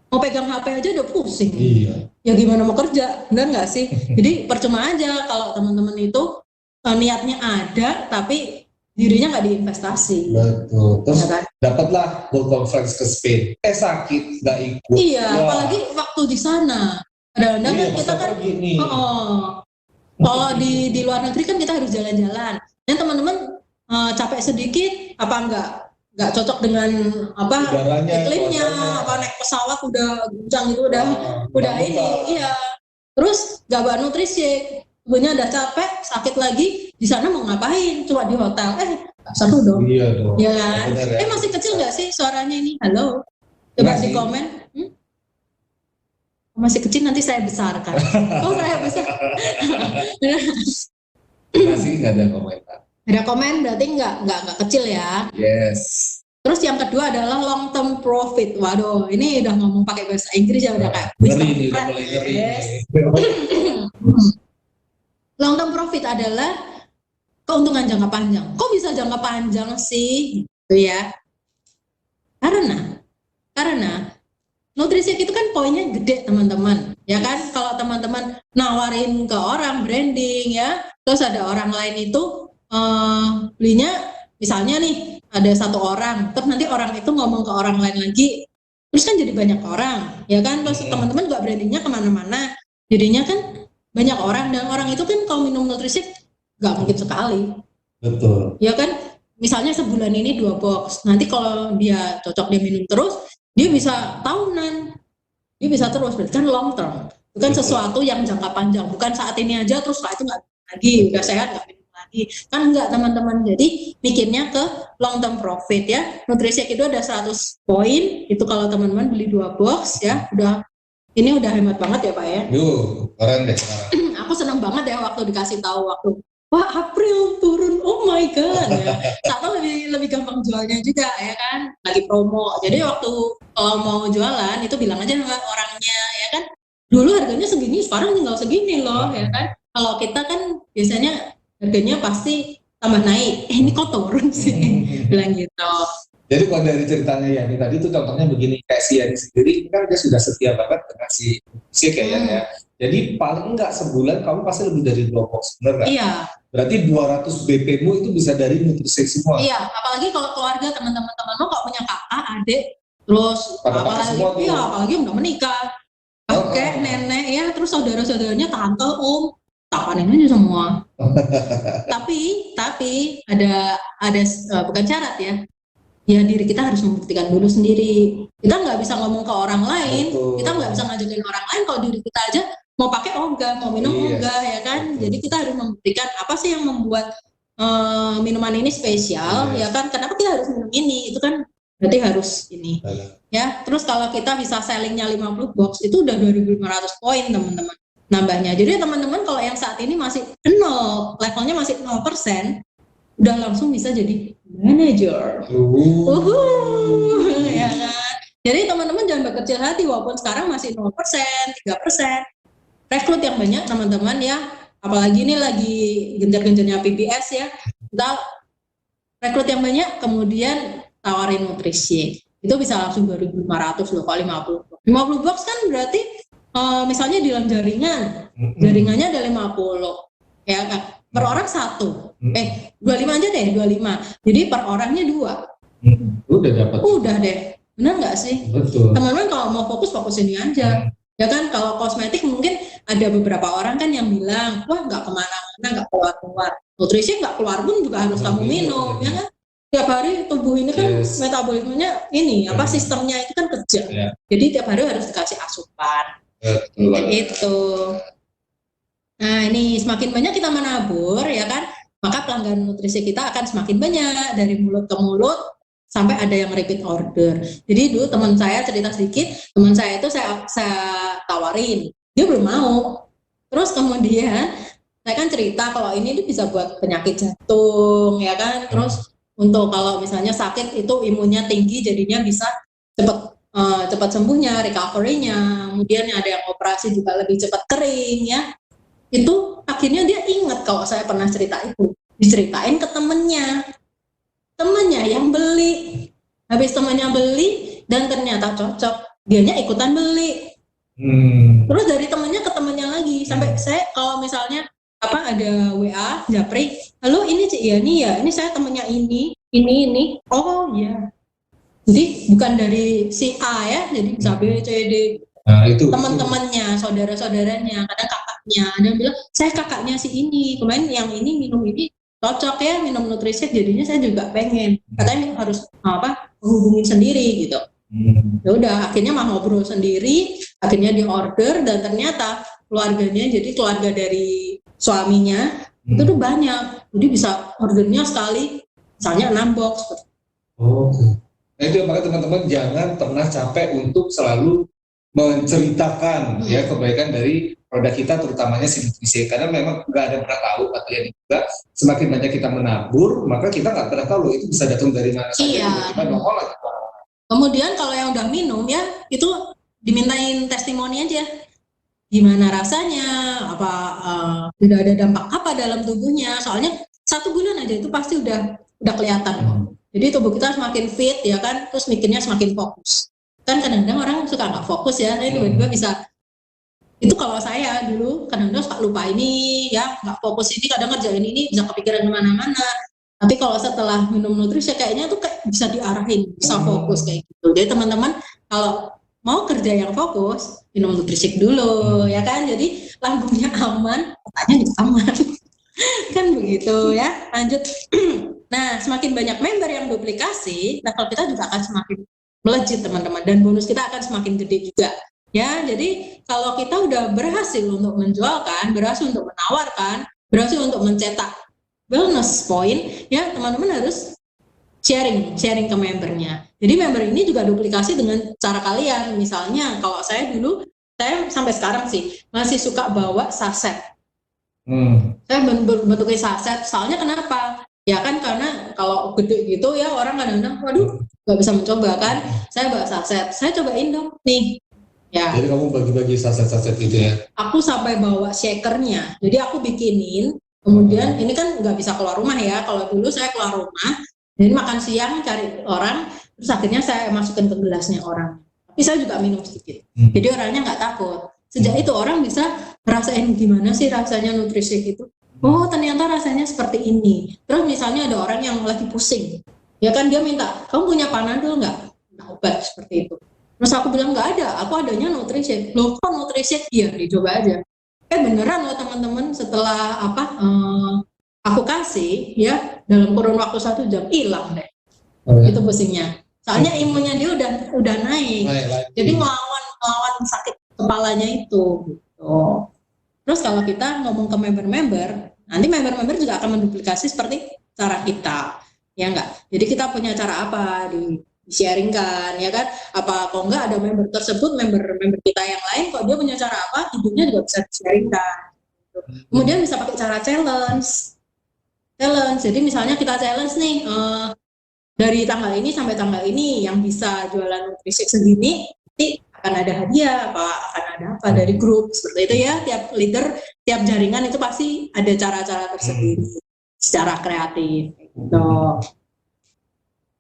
mau pegang HP aja udah pusing. Iya. Ya gimana mau kerja, benar nggak sih? Jadi percuma aja kalau teman-teman itu niatnya ada, tapi dirinya nggak diinvestasi. Betul. Terus ya kan? Dapatlah World Conference ke Spain. Sakit, nggak ikut. Iya, apalagi waktu di sana. Kadang-kadang kan kita kan, kalau di luar negeri kan kita harus jalan-jalan. Dan teman-teman capek sedikit, apa nggak cocok dengan iklimnya, naik pesawat udah guncang itu udah ini, iya. Terus nggak bawa NutriShake, tubuhnya udah capek, sakit lagi, di sana mau ngapain? Cuma di hotel, seru dong. Iya dong. Ya kan? Masih kecil nggak sih suaranya ini? Halo, coba di komen. Masih kecil, nanti saya besarkan. Oh saya besar. Masih nggak ada komentar. Ada komen berarti nggak kecil ya. Yes. Terus yang kedua adalah long term profit. Waduh, ini udah ngomong pakai bahasa Inggris ya udah kayak. Ngeri. Long term profit adalah keuntungan jangka panjang. Kok bisa jangka panjang sih? Gitu ya. Karena NutriShake itu kan poinnya gede teman-teman. Ya kan? Kalau teman-teman nawarin ke orang branding ya, terus ada orang lain itu belinya misalnya nih ada 1 orang, terus nanti orang itu ngomong ke orang lain lagi, terus kan jadi banyak orang, ya kan? Terus teman-teman juga brandingnya kemana-mana, jadinya kan banyak orang, dan orang itu kan kalau minum NutriShake nggak mungkin sekali. Betul. Ya kan? Misalnya sebulan ini 2 box, nanti kalau dia cocok dia minum terus, dia bisa tahunan, dia bisa terus, berarti kan long term. Bukan sesuatu yang jangka panjang, bukan saat ini aja terus setelah itu nggak lagi, udah sehat nggak minum lagi, kan enggak teman-teman. Jadi mikirnya ke long term profit ya. NutriShake itu ada 100 poin, itu kalau teman-teman beli 2 box ya, ini udah hemat banget ya Pak ya. Keren deh. Aku senang banget ya waktu dikasih tahu wah April turun, oh my god ya. Satu lebih gampang jualnya juga ya kan, lagi promo. Jadi waktu mau jualan itu bilang aja sama orangnya ya kan, dulu harganya segini, sekarang tinggal segini loh ya kan. Kalau kita kan biasanya harganya pasti tambah naik, ini kok turun sih, bilang gitu. Jadi kalau dari ceritanya Yani tadi tuh contohnya begini, kayak si Yani sendiri kan dia sudah setia banget dengan si kayaknya ya. Jadi paling enggak sebulan kamu pasti lebih dari 2 box, bener nggak? Iya. Berarti 200 BP-mu itu bisa dari NutriShake semua. Iya, apalagi kalau keluarga teman-teman lo kok punya kakak, adik, terus apalagi udah menikah, kakek, nenek ya, terus saudara-saudaranya, tante, om, tapanin aja semua. tapi ada bukan syarat ya. Ya diri kita harus membuktikan dulu sendiri. Kita nggak bisa ngomong ke orang lain, kita nggak bisa ngajakin orang lain kalau diri kita aja mau pakai ogah, mau minum ogah, ya kan. Jadi kita harus membuktikan apa sih yang membuat minuman ini spesial, ya kan. Kenapa kita harus minum ini? Itu kan berarti harus ini. Ya, terus kalau kita bisa sellingnya 50 box itu udah 2.500 poin teman-teman nambahnya. Jadi teman-teman kalau yang saat ini masih 0, levelnya masih 0%, udah langsung bisa jadi manager. Ya kan? Jadi teman-teman jangan berkecil hati walaupun sekarang masih 0%, 3%. Rekrut yang banyak teman-teman ya. Apalagi ini lagi gencar-gencarnya PBS ya. Kita rekrut yang banyak, kemudian tawarin nutrisi. Itu bisa langsung 2.500 loh, kalau 50 box kan berarti misalnya di dalam jaringannya ada 50 ya kan, per orang 1, 25 aja deh, 25, jadi per orangnya 2. Udah deh, benar nggak sih? Betul. Teman-teman kalau mau fokus ini aja. Ya kan, kalau kosmetik mungkin ada beberapa orang kan yang bilang, wah nggak kemana-mana, nggak keluar-keluar, nutrisi nggak keluar pun juga harus kamu minum, ya kan? Tiap hari tubuh ini kan metabolismenya ini sistemnya itu kan kerja. Jadi tiap hari harus dikasih asupan. Itu. Nah ini semakin banyak kita menabur ya kan, maka pelanggan nutrisi kita akan semakin banyak, dari mulut ke mulut sampai ada yang repeat order. Jadi dulu teman saya cerita sedikit, teman saya itu saya tawarin, dia belum mau. Terus kemudian saya kan cerita kalau ini bisa buat penyakit jantung ya kan, terus untuk kalau misalnya sakit itu imunnya tinggi, jadinya bisa cepat sembuhnya, recovery-nya. Kemudian ada yang operasi juga lebih cepat kering ya. Itu akhirnya dia ingat kalau saya pernah cerita itu. Diceritain ke temennya yang beli. Habis temennya beli dan ternyata cocok, dianya ikutan beli. Terus dari temennya ke temennya lagi. Sampai saya kalau misalnya ada WA japri, halo ini Cik Yani ya, ini saya temennya ini, oh ya, jadi bukan dari si A ya, jadi bisa B, C, D, teman-temannya, saudara-saudaranya, kadang kakaknya, ada yang bilang saya kakaknya si ini, kemarin yang ini minum ini cocok ya, minum Nutrisek, jadinya saya juga pengen, katanya harus menghubungin sendiri gitu. Ya udah, akhirnya mau ngobrol sendiri, akhirnya di order, dan ternyata keluarganya, jadi keluarga dari suaminya itu tuh banyak, jadi bisa ordernya sekali misalnya 6 box. Nah itu makanya teman-teman jangan pernah capek untuk selalu menceritakan ya kebaikan dari produk kita, terutamanya si nutrisi, karena memang nggak ada pernah tahu, atau yang juga semakin banyak kita menabur, maka kita nggak pernah tahu itu bisa datang dari mana saja. Kemudian kalau yang udah minum ya, itu dimintain testimoni aja, gimana rasanya, tidak ada dampak apa dalam tubuhnya. Soalnya 1 bulan aja itu pasti udah kelihatan. Jadi tubuh kita semakin fit ya kan, terus mikirnya semakin fokus. Kan kadang-kadang orang suka nggak fokus ya, tapi tiba-tiba bisa. Itu kalau saya dulu kadang-kadang suka lupa ini ya, nggak fokus ini, kadang ngerjain ini bisa kepikiran kemana-mana. Tapi kalau setelah minum nutrisi kayaknya tuh kayak bisa diarahin, bisa fokus kayak gitu. Jadi teman-teman kalau mau kerja yang fokus, minum Nutrisik dulu ya kan. Jadi lambungnya aman, otaknya juga aman. Kan begitu ya. Lanjut. Nah, semakin banyak member yang duplikasi, level kita juga akan semakin melejit teman-teman, dan bonus kita akan semakin gede juga. Ya, jadi kalau kita udah berhasil untuk menjualkan, berhasil untuk menawarkan, berhasil untuk mencetak wellness point, ya teman-teman harus sharing ke membernya. Jadi member ini juga duplikasi dengan cara kalian. Misalnya kalau saya dulu, saya sampai sekarang sih masih suka bawa saset. Saya bentuknya saset. Soalnya kenapa? Ya kan karena kalau gede gitu ya orang kadang-kadang, waduh nggak bisa mencoba kan. Saya bawa saset. Saya cobain dong nih. Ya. Jadi kamu bagi-bagi saset-saset gitu ya? Aku sampai bawa shakernya. Jadi aku bikinin. Kemudian ini kan nggak bisa keluar rumah ya. Kalau dulu saya keluar rumah, jadi makan siang cari orang, terus akhirnya saya masukin ke gelasnya orang. Tapi saya juga minum sedikit. Jadi orangnya nggak takut. Sejak itu orang bisa ngerasain gimana sih rasanya nutrisi itu. Oh ternyata rasanya seperti ini. Terus misalnya ada orang yang lagi pusing, ya kan dia minta, kamu punya Panadol nggak? Nah, obat seperti itu. Terus aku bilang nggak ada, aku adanya nutrisi. Loh kok nutrisi? Iya dicoba aja. Beneran loh teman-teman, setelah aku kasih ya dalam kurun waktu 1 jam hilang deh. Itu pusingnya. Soalnya imunnya dia udah naik. Jadi ngelawan sakit kepalanya itu gitu. Terus kalau kita ngomong ke member-member, nanti member-member juga akan menduplikasi seperti cara kita, ya enggak? Jadi kita punya cara apa di sharingkan, ya kan? Apa kok enggak ada member tersebut, member kita yang lain, kok dia punya cara apa, hidupnya juga bisa di-sharingkan. Kemudian bisa pakai cara challenge. Jadi misalnya kita challenge nih, dari tanggal ini sampai tanggal ini yang bisa jualan nutrisi segini, nanti akan ada hadiah, akan ada apa dari grup seperti itu ya. Tiap leader, tiap jaringan itu pasti ada cara-cara tersendiri secara kreatif. Gitu.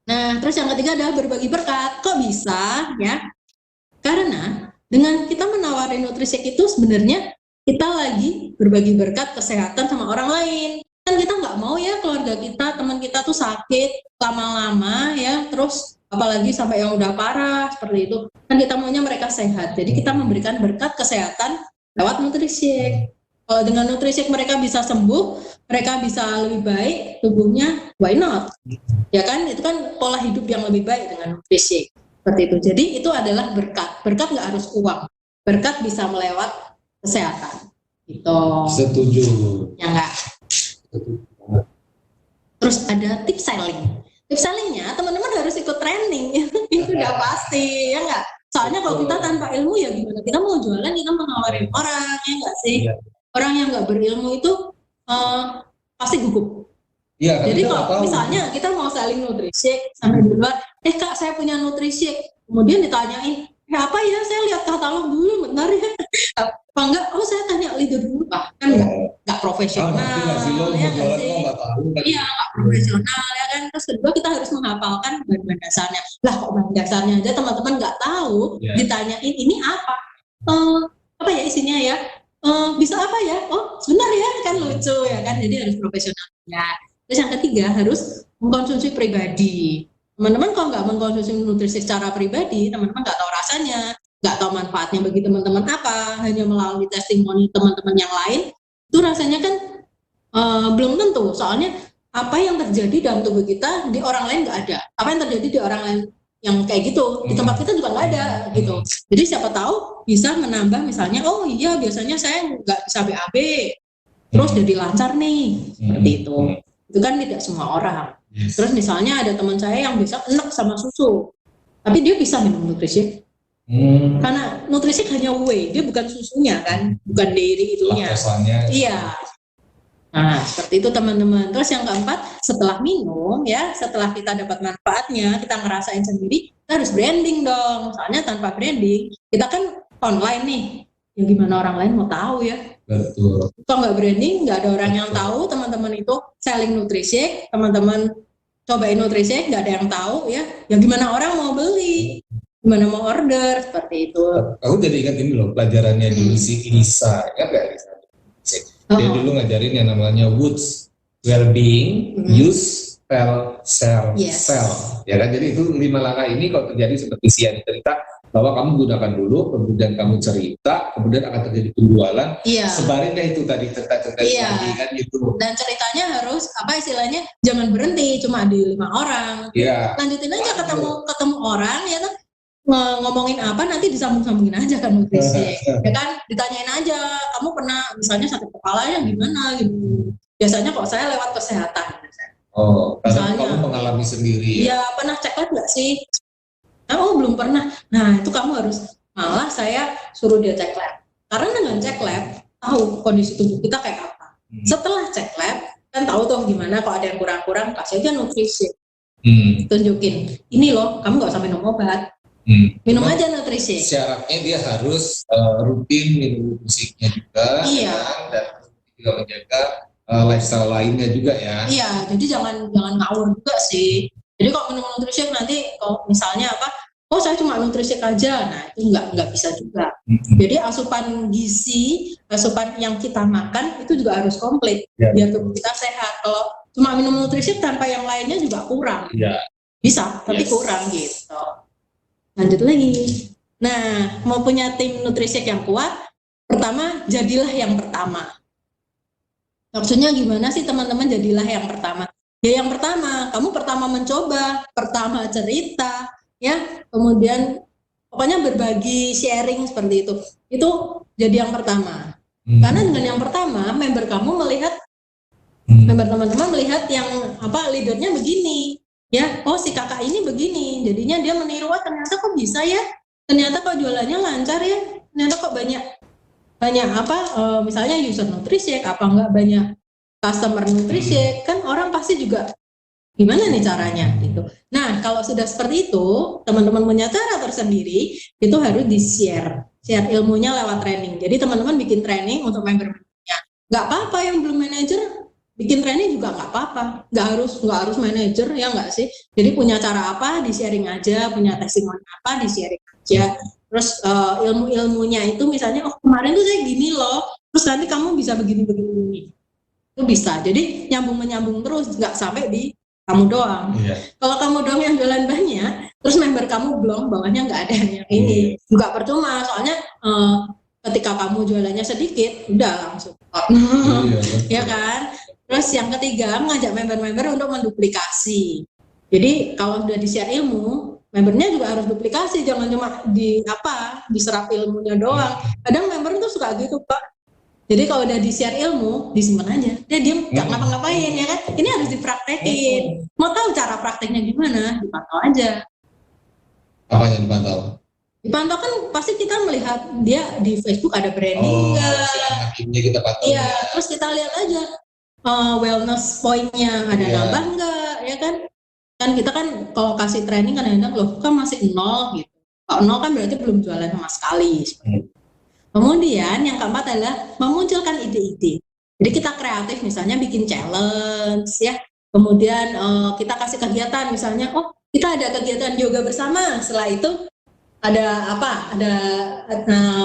Nah, terus yang ketiga adalah berbagi berkat. Kok bisa ya? Karena dengan kita menawarin nutrisi itu sebenarnya kita lagi berbagi berkat kesehatan sama orang lain. Kan kita nggak mau ya keluarga kita, teman kita tuh sakit lama-lama ya, terus apalagi sampai yang udah parah seperti itu. Kan kita maunya mereka sehat. Jadi kita memberikan berkat kesehatan lewat nutrisi. Kalau dengan nutrisi mereka bisa sembuh, mereka bisa lebih baik tubuhnya, why not? Ya kan, itu kan pola hidup yang lebih baik dengan nutrisi. Seperti itu. Jadi itu adalah berkat. Berkat nggak harus uang. Berkat bisa melewat kesehatan. Gitu. Setuju. Ya enggak? Terus ada tips selling. Tips sellingnya teman-teman harus ikut training. Itu udah pasti, ya enggak? Soalnya kalau kita tanpa ilmu ya gimana? Kita mau jualan, kita mau nawarin orang, ya enggak sih? Orang yang nggak berilmu itu pasti gugup. Ya, jadi kalau misalnya kita mau selling nutrisi sampai di luar, Kak saya punya nutrisi, kemudian ditanyain, apa ya, saya lihat katalog dulu bentar ya, apa enggak, saya tanya leader dulu, kan nggak profesional, ya nggak sih, iya nggak profesional ya kan. Terus kedua kita harus menghafalkan bahan-bahan dasarnya. Lah kok bahan dasarnya aja teman-teman nggak tahu, ditanyain ini apa ya isinya ya, bisa apa ya, sebentar ya, kan lucu ya kan. Jadi harus profesional ya. Terus yang ketiga harus mengkonsumsi pribadi. Teman-teman kalau nggak mengkonsumsi nutrisi secara pribadi, teman-teman nggak tahu rasanya, nggak tahu manfaatnya bagi teman-teman apa, hanya melalui testimoni teman-teman yang lain, itu rasanya kan belum tentu. Soalnya apa yang terjadi dalam tubuh kita di orang lain nggak ada. Apa yang terjadi di orang lain yang kayak gitu di tempat kita juga nggak ada gitu. Jadi siapa tahu bisa menambah misalnya, oh iya biasanya saya nggak bisa BAB, terus jadi lancar nih, seperti itu. Itu kan tidak semua orang. Terus misalnya ada teman saya yang bisa enak sama susu, tapi dia bisa minum nutrisi. Karena nutrisi hanya whey, dia bukan susunya kan, bukan dairy itunya. Iya. Nah, seperti itu teman-teman. Terus yang keempat, setelah minum ya, setelah kita dapat manfaatnya, kita ngerasain sendiri, kita harus branding dong. Soalnya tanpa branding, kita kan online nih, ya gimana orang lain mau tahu ya. Betul. Kalau nggak branding, nggak ada orang yang tahu teman-teman itu selling nutrisi, teman-teman cobain nutrisi, nggak ada yang tahu ya. Ya gimana orang mau beli, gimana mau order, seperti itu. Aku jadi ingat ini loh, pelajarannya dulu si Lisa, ya nggak Lisa? Dia dulu ngajarin yang namanya Woods, well-being, use, spell, sell, sell. Ya kan, jadi itu 5 langkah ini kalau terjadi seperti si yang cerita, bahwa kamu gunakan dulu, kemudian kamu cerita, kemudian akan terjadi penjualan. Sebarin deh itu tadi cerita-cerita tadi kan gitu. Dan ceritanya harus apa istilahnya, jangan berhenti cuma di 5 orang. Lanjutin aja ketemu orang ya kan, ngomongin apa nanti disambung-sambungin aja kan nutrisi. Ya kan, ditanyain aja, kamu pernah misalnya sakit kepala ya gimana gitu. Biasanya kok saya lewat kesehatan. Misalnya kamu mengalami sendiri. Ya pernah cek lab nggak sih? Belum pernah. Nah itu kamu harus, malah saya suruh dia cek lab. Karena dengan cek lab tahu kondisi tubuh kita kayak apa. Setelah cek lab kan tahu tuh gimana, kalau ada yang kurang-kurang kasih aja nutrisi. Tunjukin, ini loh kamu nggak usah minum obat. Minum aja nutrisi. Syaratnya dia harus rutin minum nutrisinya juga, dan juga menjaga lifestyle lainnya juga ya. Iya, jadi jangan ngawur juga sih. Jadi kalau minum nutrisi nanti kalau misalnya saya cuma nutrisi aja, nah itu nggak bisa juga. Jadi asupan gizi, asupan yang kita makan itu juga harus komplit biar tubuh kita sehat. Kalau cuma minum nutrisi tanpa yang lainnya juga kurang. Bisa, tapi kurang gitu. Lanjut lagi. Nah, mau punya tim nutrisi yang kuat, pertama, jadilah yang pertama. Maksudnya gimana sih teman-teman jadilah yang pertama? Ya yang pertama, kamu pertama mencoba, pertama cerita, ya, kemudian pokoknya berbagi, sharing seperti itu. Itu jadi yang pertama. Karena dengan yang pertama, member kamu melihat, member teman-teman melihat yang leadernya begini, ya, oh si kakak ini begini, jadinya dia meniru, oh ternyata kok bisa ya, ternyata kok jualannya lancar ya, ternyata kok banyak misalnya user nutrisi, apa enggak banyak customer nutrisi, kan orang pasti juga gimana nih caranya gitu. Nah kalau sudah seperti itu, teman-teman punya cara tersendiri, itu harus share ilmunya lewat training. Jadi teman-teman bikin training untuk member-membernya. Nggak apa-apa yang belum manajer bikin training juga nggak apa-apa. Nggak harus manajer, ya nggak sih. Jadi punya cara apa di sharing aja, punya testimoni apa di sharing aja. Terus ilmu-ilmunya itu misalnya, oh kemarin tuh saya gini loh, terus nanti kamu bisa begini. Itu bisa. Jadi nyambung-menyambung terus, nggak sampai di kamu doang. Kalau kamu doang yang jualan banyak, terus member kamu belum, bawahnya nggak ada yang ini. Juga percuma, soalnya ketika kamu jualannya sedikit, udah langsung. Ya kan? Terus yang ketiga, mengajak member-member untuk menduplikasi. Jadi kalau sudah di-share ilmu, membernya juga harus duplikasi, jangan cuma diserap ilmunya doang. Kadang member tuh suka gitu, Pak. Jadi kalau udah di-share ilmu, disimpan aja. Dia diem, nggak ngapa-ngapain, ya kan? Ini harus dipraktekin. Mau tahu cara prakteknya gimana? Dipantau aja. Apa yang dipantau? Dipantau kan pasti kita melihat dia di Facebook ada branding nggak? Kita pantau. Iya, terus kita lihat aja wellness point-nya ada nambah nggak, ya kan? Kan kita kan kalau kasih training kadang-kadang loh kan masih 0 gitu. Kalau 0 kan berarti belum jualan sama sekali. Kemudian yang keempat adalah memunculkan ide-ide. Jadi kita kreatif, misalnya bikin challenge ya. Kemudian kita kasih kegiatan, misalnya oh kita ada kegiatan yoga bersama. Setelah itu ada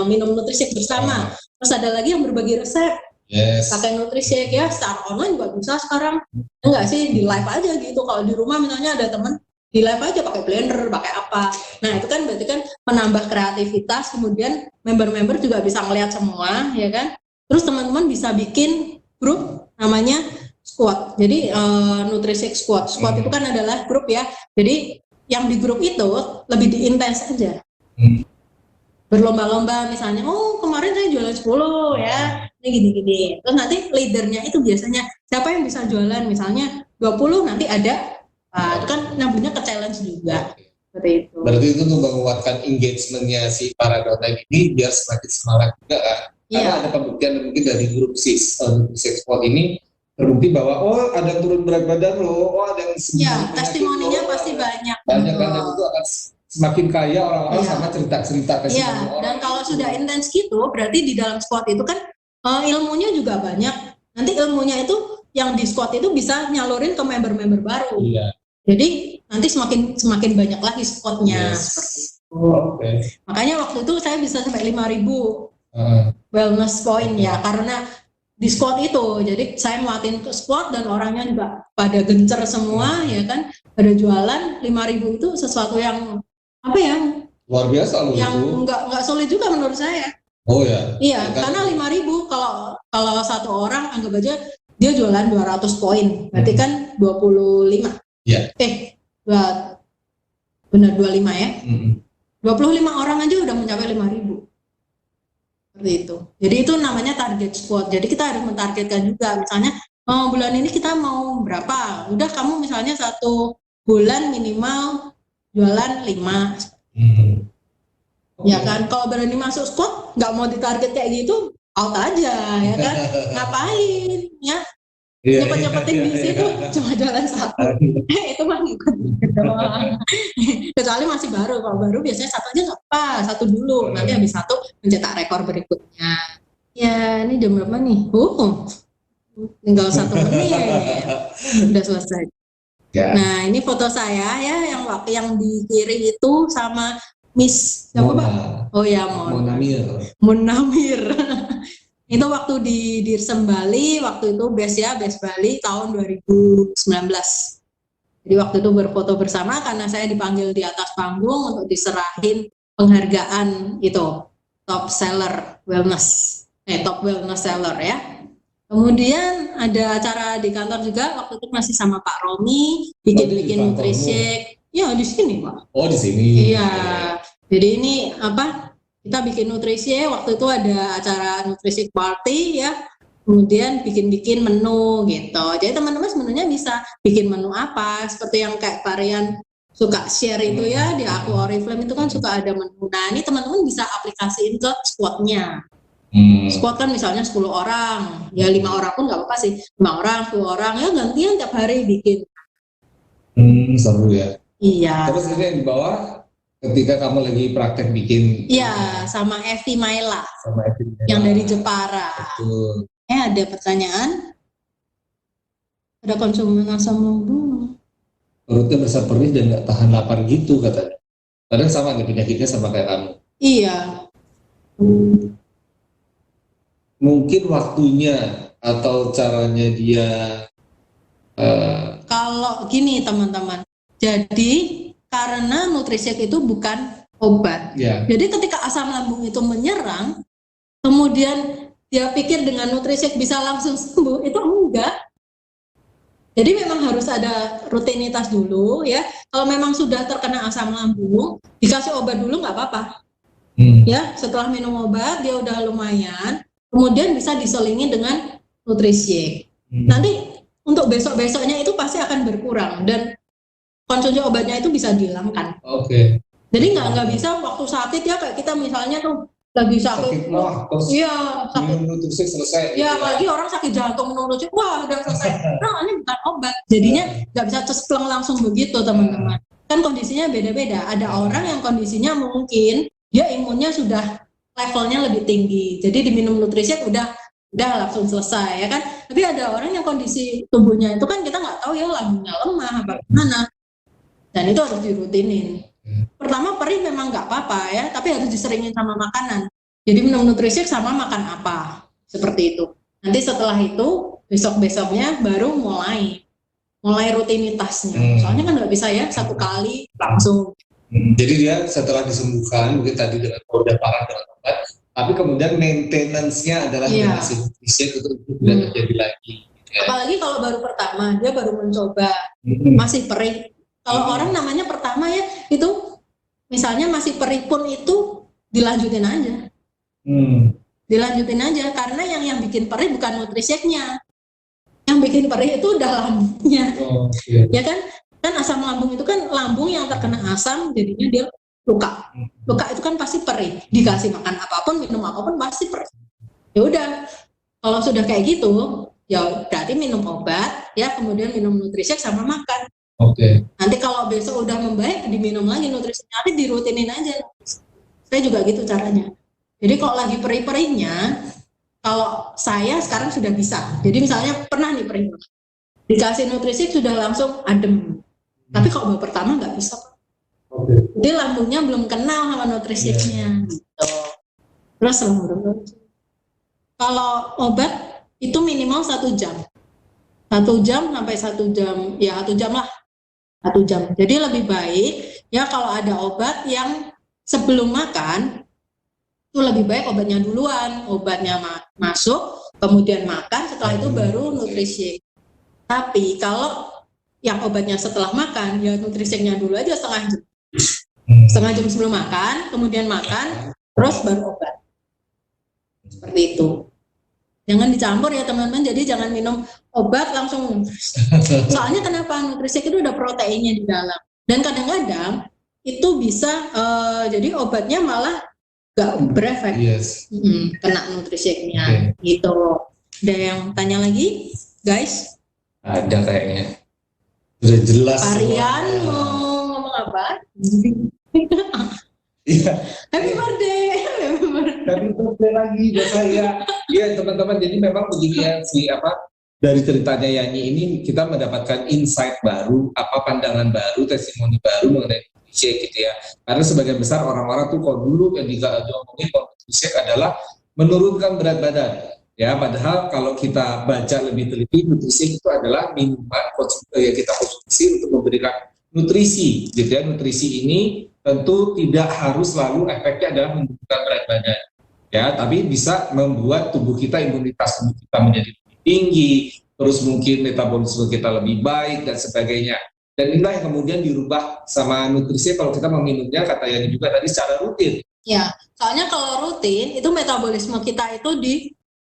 minum nutrisi bersama. Terus ada lagi yang berbagi resep. Pakai nutrisi ya, secara online juga bisa sekarang. Enggak sih, di live aja gitu. Kalau di rumah misalnya ada teman, di live aja pakai blender, pakai apa. Nah itu kan berarti kan menambah kreativitas, kemudian member-member juga bisa ngeliat semua, ya kan. Terus teman-teman bisa bikin grup namanya squad. Jadi nutrisi squad. Squad itu kan adalah grup ya. Jadi yang di grup itu lebih diintens aja. Berlomba-lomba misalnya, oh kemarin saya jualan 10 ya, ini gini-gini. Terus nanti leadernya itu biasanya siapa yang bisa jualan, misalnya 20 nanti ada, itu kan nyambungnya ke challenge juga. Seperti itu. Berarti itu untuk menguatkan engagement-nya si para downline ini biar semakin semangat juga kan. Karena ada pembuktian mungkin dari grup Squad ini terbukti bahwa oh ada turun berat badan loh, oh ada yang testimoninya pasti banyak. Banyak kan, dan itu akan semakin kaya orang-orang sama cerita-cerita testimoni orang. Dan kalau sudah intens gitu, berarti di dalam squad itu kan ilmunya juga banyak. Nanti ilmunya itu yang di squad itu bisa nyalurin ke member-member baru. Jadi nanti semakin banyak lagi squadnya seperti itu. Makanya waktu itu saya bisa sampai 5.000 wellness point ya, karena di squad itu. Jadi saya nguatin ke squad dan orangnya juga pada gencer semua, ya kan, pada jualan. 5.000 itu sesuatu yang luar biasa loh, yang nggak sulit juga menurut saya. Iya, karena 5.000 kalau satu orang anggap aja dia jualan 200 poin, berarti kan 25. Benar 25 ya. 25 orang aja udah mencapai 5.000. Seperti itu. Jadi itu namanya target squad. Jadi kita harus mentargetkan juga, misalnya bulan ini kita mau berapa. Udah kamu misalnya 1 bulan minimal jualan 5. Ya kan, kalau berani masuk squad nggak mau ditarget kayak gitu, out aja, ya kan. Ngapain ya, nyepet-nyepetin di situ cuma jualan 1. Itu mah ngikut doang. Kecuali masih baru. Kalau baru biasanya 1 aja nggak apa, 1 dulu, nanti habis 1 mencetak rekor berikutnya. Ya ini jam berapa nih? Tinggal 1 menit udah selesai. Nah ini foto saya ya, yang di kiri itu sama Miss siapa Pak? Oh ya, Munamir. Itu waktu di Dirsem Bali, waktu itu Best Bali tahun 2019. Jadi waktu itu berfoto bersama karena saya dipanggil di atas panggung untuk diserahin penghargaan itu. top seller wellness, top wellness seller ya. Kemudian ada acara di kantor juga, waktu itu masih sama Pak Romi, bikin nutrishake. Ya di sini Pak. Oh di sini. Iya. Jadi ini apa? Kita bikin nutrishake. Waktu itu ada acara nutrishake party ya. Kemudian bikin menu gitu. Jadi teman-teman sebenarnya bisa bikin menu apa? Seperti yang kayak varian suka share itu ya di Aku Oriflame itu kan suka ada menu. Nah ini teman-teman bisa aplikasiin ke squadnya. Squad kan misalnya 10 orang, ya 5 orang pun nggak apa-apa sih, 5 orang, 10 orang, ya gantian tiap hari bikin. Seru ya. Iya. Terus ini yang di bawah, ketika kamu lagi praktek bikin. Iya, sama Evi Maila. Sama Evi Maila. Yang dari Jepara. Betul. Ada pertanyaan? Ada konsumen asam lambung. Perutnya besar perih dan nggak tahan lapar gitu katanya. Kadang sama nih penyakitnya sama kayak kamu. Iya. Mungkin waktunya atau caranya dia kalau gini teman-teman, jadi karena nutrishake itu bukan obat, jadi ketika asam lambung itu menyerang, kemudian dia pikir dengan nutrishake bisa langsung sembuh, itu enggak. Jadi memang harus ada rutinitas dulu ya. Kalau memang sudah terkena asam lambung, dikasih obat dulu nggak apa-apa. Ya, setelah minum obat dia udah lumayan, kemudian bisa diselingi dengan nutrishake. Nanti untuk besok-besoknya itu pasti akan berkurang dan konsumsi obatnya itu bisa dihilangkan. Oke. Jadi nggak bisa waktu sakit ya kayak kita misalnya tuh lagi sakit terus iya sakit minum nutrishake selesai. Ya apalagi orang sakit jantung minum nutrishake, wah udah selesai. Nah ini bukan obat, jadinya nggak bisa cespleng langsung begitu teman-teman. Kan kondisinya beda-beda. Ada orang yang kondisinya mungkin dia imunnya sudah levelnya lebih tinggi, jadi diminum nutrishake udah langsung selesai ya kan. Tapi ada orang yang kondisi tubuhnya itu kan kita nggak tahu ya, lambungnya lemah apa gimana, dan itu harus dirutinin. Pertama perih memang nggak apa-apa ya, tapi harus diseringin sama makanan. Jadi minum nutrishake sama makan apa, seperti itu. Nanti setelah itu besok-besoknya baru mulai rutinitasnya. Soalnya kan nggak bisa ya satu kali langsung. Jadi dia setelah disembuhkan mungkin tadi dengan udah parah dengan obat, tapi kemudian maintenance-nya adalah ngasih nutrishake untuk tidak terjadi lagi. Ya. Apalagi kalau baru pertama, dia baru mencoba, masih perih. Kalau orang namanya pertama ya, itu misalnya masih perih pun itu dilanjutin aja. Dilanjutin aja, karena yang bikin perih bukan nutrishake-nya. Yang bikin perih itu udah lambungnya. Ya kan? Kan asam lambung itu kan lambung yang terkena asam, jadinya dia luka. Luka itu kan pasti perih. Dikasih makan apapun, minum apapun pasti perih. Ya udah, kalau sudah kayak gitu, ya berarti minum obat, ya kemudian minum nutrishake sama makan. Nanti kalau besok udah membaik, diminum lagi nutrishake, nanti dirutinin aja. Saya juga gitu caranya. Jadi kalau lagi perih-perihnya, kalau saya sekarang sudah bisa. Jadi misalnya pernah nih perih, dikasih nutrishake sudah langsung adem. Tapi kalau baru pertama nggak bisa. Jadi lambungnya belum kenal sama nutrishake-nya. Gitu. Terus kalau obat itu minimal 1 jam. 1 jam sampai 1 jam, ya 1 jam lah. 1 jam. Jadi lebih baik ya kalau ada obat yang sebelum makan itu lebih baik obatnya duluan, obatnya masuk, kemudian makan, setelah itu baru nutrishake. Tapi kalau yang obatnya setelah makan, ya nutrishake-nya dulu aja setengah jam. Setengah jam sebelum makan, kemudian makan, terus baru obat. Seperti itu. Jangan dicampur ya teman-teman, jadi jangan minum obat langsung. Soalnya kenapa? Nutrishake itu udah proteinnya di dalam. Dan kadang-kadang itu bisa, jadi obatnya malah gak berefek. Kena nutrishake-nya. Gitu. Ada yang tanya lagi, guys? Ada kayaknya. Udah jelas. Varian mau ngomong apa? Iya. Happy birthday. Happy birthday lagi buat saya. Iya teman-teman, jadi memang begini ya dari ceritanya Yani ini kita mendapatkan insight baru, pandangan baru, testimoni baru mengenai nutrishake gitu ya. Karena sebagian besar orang-orang tuh kalau dulu yang diomongin nutrishake adalah menurunkan berat badan. Ya, padahal kalau kita baca lebih teliti, nutrishake itu adalah minuman yang kita konsumsi untuk memberikan nutrisi, gitu ya. Nutrisi ini tentu tidak harus selalu efeknya adalah menurunkan berat badan. ya, tapi bisa membuat imunitas tubuh kita menjadi lebih tinggi, terus mungkin metabolisme kita lebih baik dan sebagainya. Dan inilah yang kemudian dirubah sama nutrisi kalau kita meminumnya, kata Yani juga tadi, secara rutin. Ya, soalnya kalau rutin itu metabolisme kita itu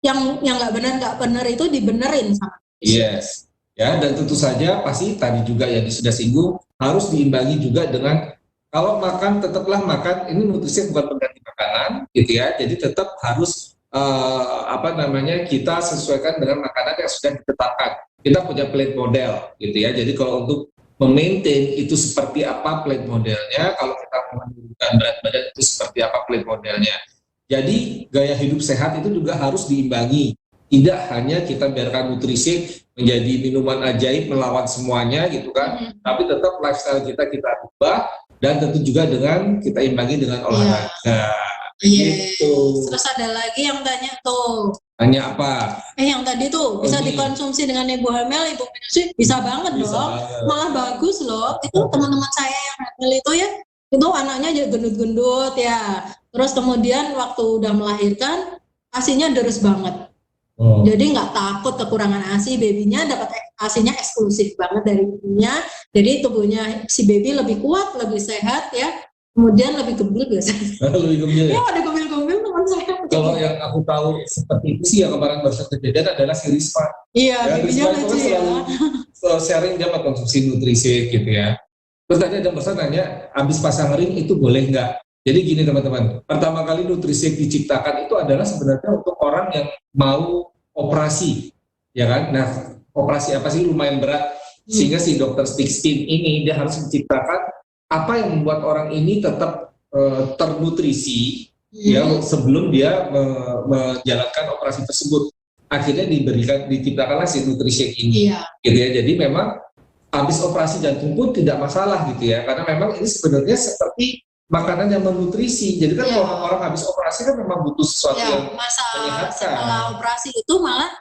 yang nggak benar itu dibenerin sama nutrisi. Yes, ya, dan tentu saja pasti tadi juga yang sudah singgung harus diimbangi juga dengan, kalau makan tetaplah makan, ini nutrisi bukan pengganti makanan gitu ya, jadi tetap harus kita sesuaikan dengan makanan yang sudah ditetapkan. Kita punya plate model gitu ya, jadi kalau untuk memaintain itu seperti apa plate modelnya, kalau kita menurunkan berat badan itu seperti apa plate modelnya. Jadi gaya hidup sehat itu juga harus diimbangi, tidak hanya kita biarkan nutrisi menjadi minuman ajaib melawan semuanya gitu kan, tapi tetap lifestyle kita ubah, dan tentu juga dengan kita imbangi dengan olahraga. Gitu. Terus ada lagi yang tanya tuh. Tanya apa? Yang tadi tuh bisa dikonsumsi dengan ibu hamil, ibu menyusui, bisa banget dong. Malah bagus loh. Itu teman-teman saya yang hamil itu ya, itu anaknya jadi gendut-gendut ya. Terus kemudian waktu udah melahirkan, asinya deres banget. Jadi nggak takut kekurangan ASI, babynya dapat ASInya eksklusif banget dari ibunya. Jadi tubuhnya si baby lebih kuat, lebih sehat ya. Kemudian lebih gembil biasanya. Lebih gembil ya? Ya, ada gembil-gembil teman saya. Kalau yang aku tahu seperti itu sih, yang kemarin baru kejadian adalah si Risma. Iya, ya, Risma itu kan selalu sharing dia mengkonsumsi nutrisi gitu ya. Terus tadi ada pesan nanya, habis pasang ring itu boleh nggak? Jadi gini teman-teman, pertama kali nutrisi diciptakan itu adalah sebenarnya untuk orang yang mau operasi, ya kan? Nah, operasi apa sih lumayan berat, sehingga si dokter Stickstein ini dia harus menciptakan apa yang membuat orang ini tetap ternutrisi ya sebelum dia menjalankan operasi tersebut. Akhirnya diciptakanlah si nutrisi ini, gitu ya. Jadi memang habis operasi jantung pun tidak masalah gitu ya, karena memang ini sebenarnya seperti makanan yang menutrisi. Jadi kan kalau orang habis operasi kan memang butuh sesuatu yang menyehatkan. Setelah operasi itu malah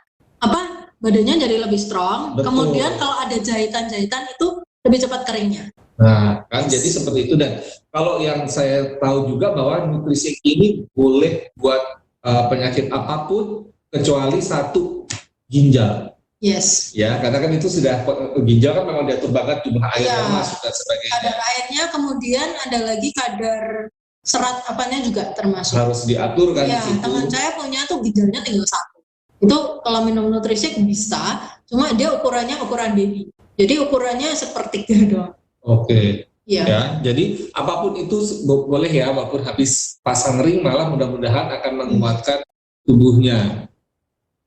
badannya jadi lebih strong. Betul. Kemudian kalau ada jahitan-jahitan itu lebih cepat keringnya. Nah, kan jadi seperti itu. Dan kalau yang saya tahu juga bahwa nutrisi ini boleh buat penyakit apapun kecuali satu, ginjal. Yes. Ya, karena kan itu sudah ginjal kan memang diatur banget jumlah air yang masuk dan sebagainya. Kadar airnya, kemudian ada lagi kadar serat apanya juga termasuk. Harus diatur kan. Ya, teman saya punya tuh ginjalnya tinggal 1. Itu kalau minum nutrisi bisa, cuma dia ukurannya ukuran baby. Jadi ukurannya sepertiga doang. Oke. Ya, jadi apapun itu boleh ya, walaupun habis pasang ring, malah mudah-mudahan akan menguatkan tubuhnya.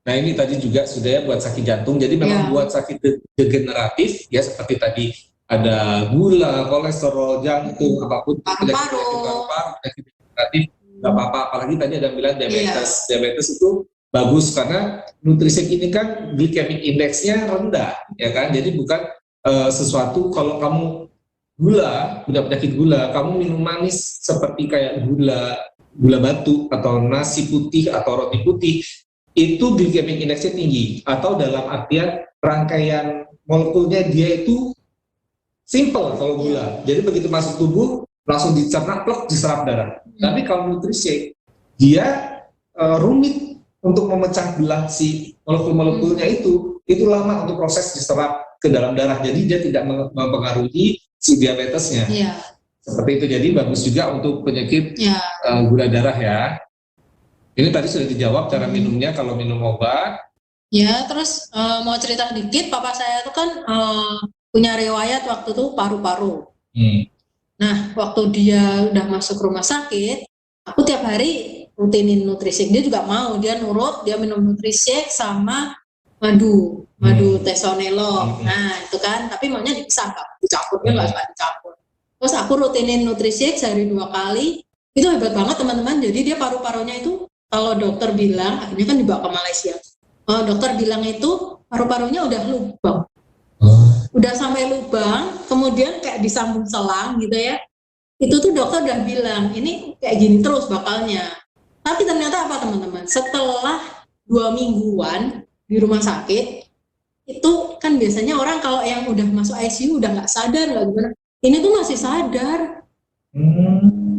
Nah, ini tadi juga sudah ya buat sakit jantung. Jadi memang buat sakit degeneratif ya, seperti tadi ada gula, kolesterol, jantung, apapun paru-paru, penyakit degeneratif nggak apa-apa. Apalagi tadi ada bilang diabetes. Diabetes itu bagus karena nutrisi ini kan glycemic index-nya rendah, ya kan? Jadi bukan sesuatu, kalau kamu punya penyakit gula, kamu minum manis seperti kayak gula batu atau nasi putih atau roti putih, itu glycemic index-nya tinggi, atau dalam artian rangkaian molekulnya dia itu simple kalau gula. Jadi begitu masuk tubuh langsung dicerna, plek, diserap darah. Tapi kalau nutrisi dia rumit untuk memecah belah si molekul-molekulnya itu lama untuk proses diserap ke dalam darah. Jadi dia tidak mempengaruhi si diabetesnya. Seperti itu. Jadi bagus juga untuk penyakit gula darah ya. Ini tadi sudah dijawab cara minumnya kalau minum obat. Ya, terus mau cerita dikit, papa saya itu kan punya riwayat waktu itu paru-paru. Nah, waktu dia udah masuk rumah sakit, aku tiap hari rutinin nutrisi. Dia juga mau, dia nurut, dia minum nutrisi sama madu tesonelok. Nah, itu kan, tapi maunya dipisah, nggak dicampur, dia nggak suka dicampur. Terus aku rutinin nutrisi sehari 2 kali, itu hebat banget teman-teman. Jadi dia paru-parunya itu, kalau dokter bilang, akhirnya kan dibawa ke Malaysia. Dokter bilang itu paru-parunya udah lubang. Udah sampai lubang, kemudian kayak disambung selang gitu ya. Itu tuh dokter udah bilang, ini kayak gini terus bakalnya. Tapi ternyata apa teman-teman? Setelah 2 mingguan di rumah sakit, itu kan biasanya orang kalau yang udah masuk ICU udah nggak sadar lah gimana. Ini tuh masih sadar.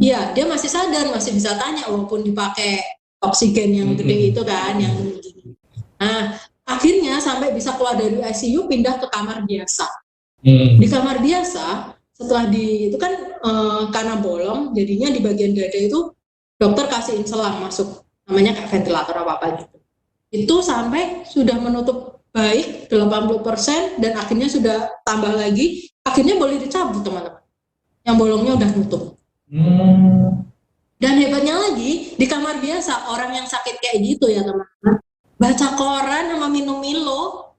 Ya, dia masih sadar, masih bisa tanya walaupun dipakai oksigen yang gede itu kan, yang nah akhirnya sampai bisa keluar dari ICU pindah ke kamar biasa. Di kamar biasa setelah itu kan karena bolong jadinya di bagian dada itu dokter kasihin selang masuk, namanya kayak ventilator apa gitu. Itu sampai sudah menutup baik 80% dan akhirnya sudah tambah lagi, akhirnya boleh dicabut teman-teman. Yang bolongnya udah nutup. Dan hebatnya lagi di kamar biasa orang yang sakit kayak gitu ya teman-teman, baca koran sama minum Milo.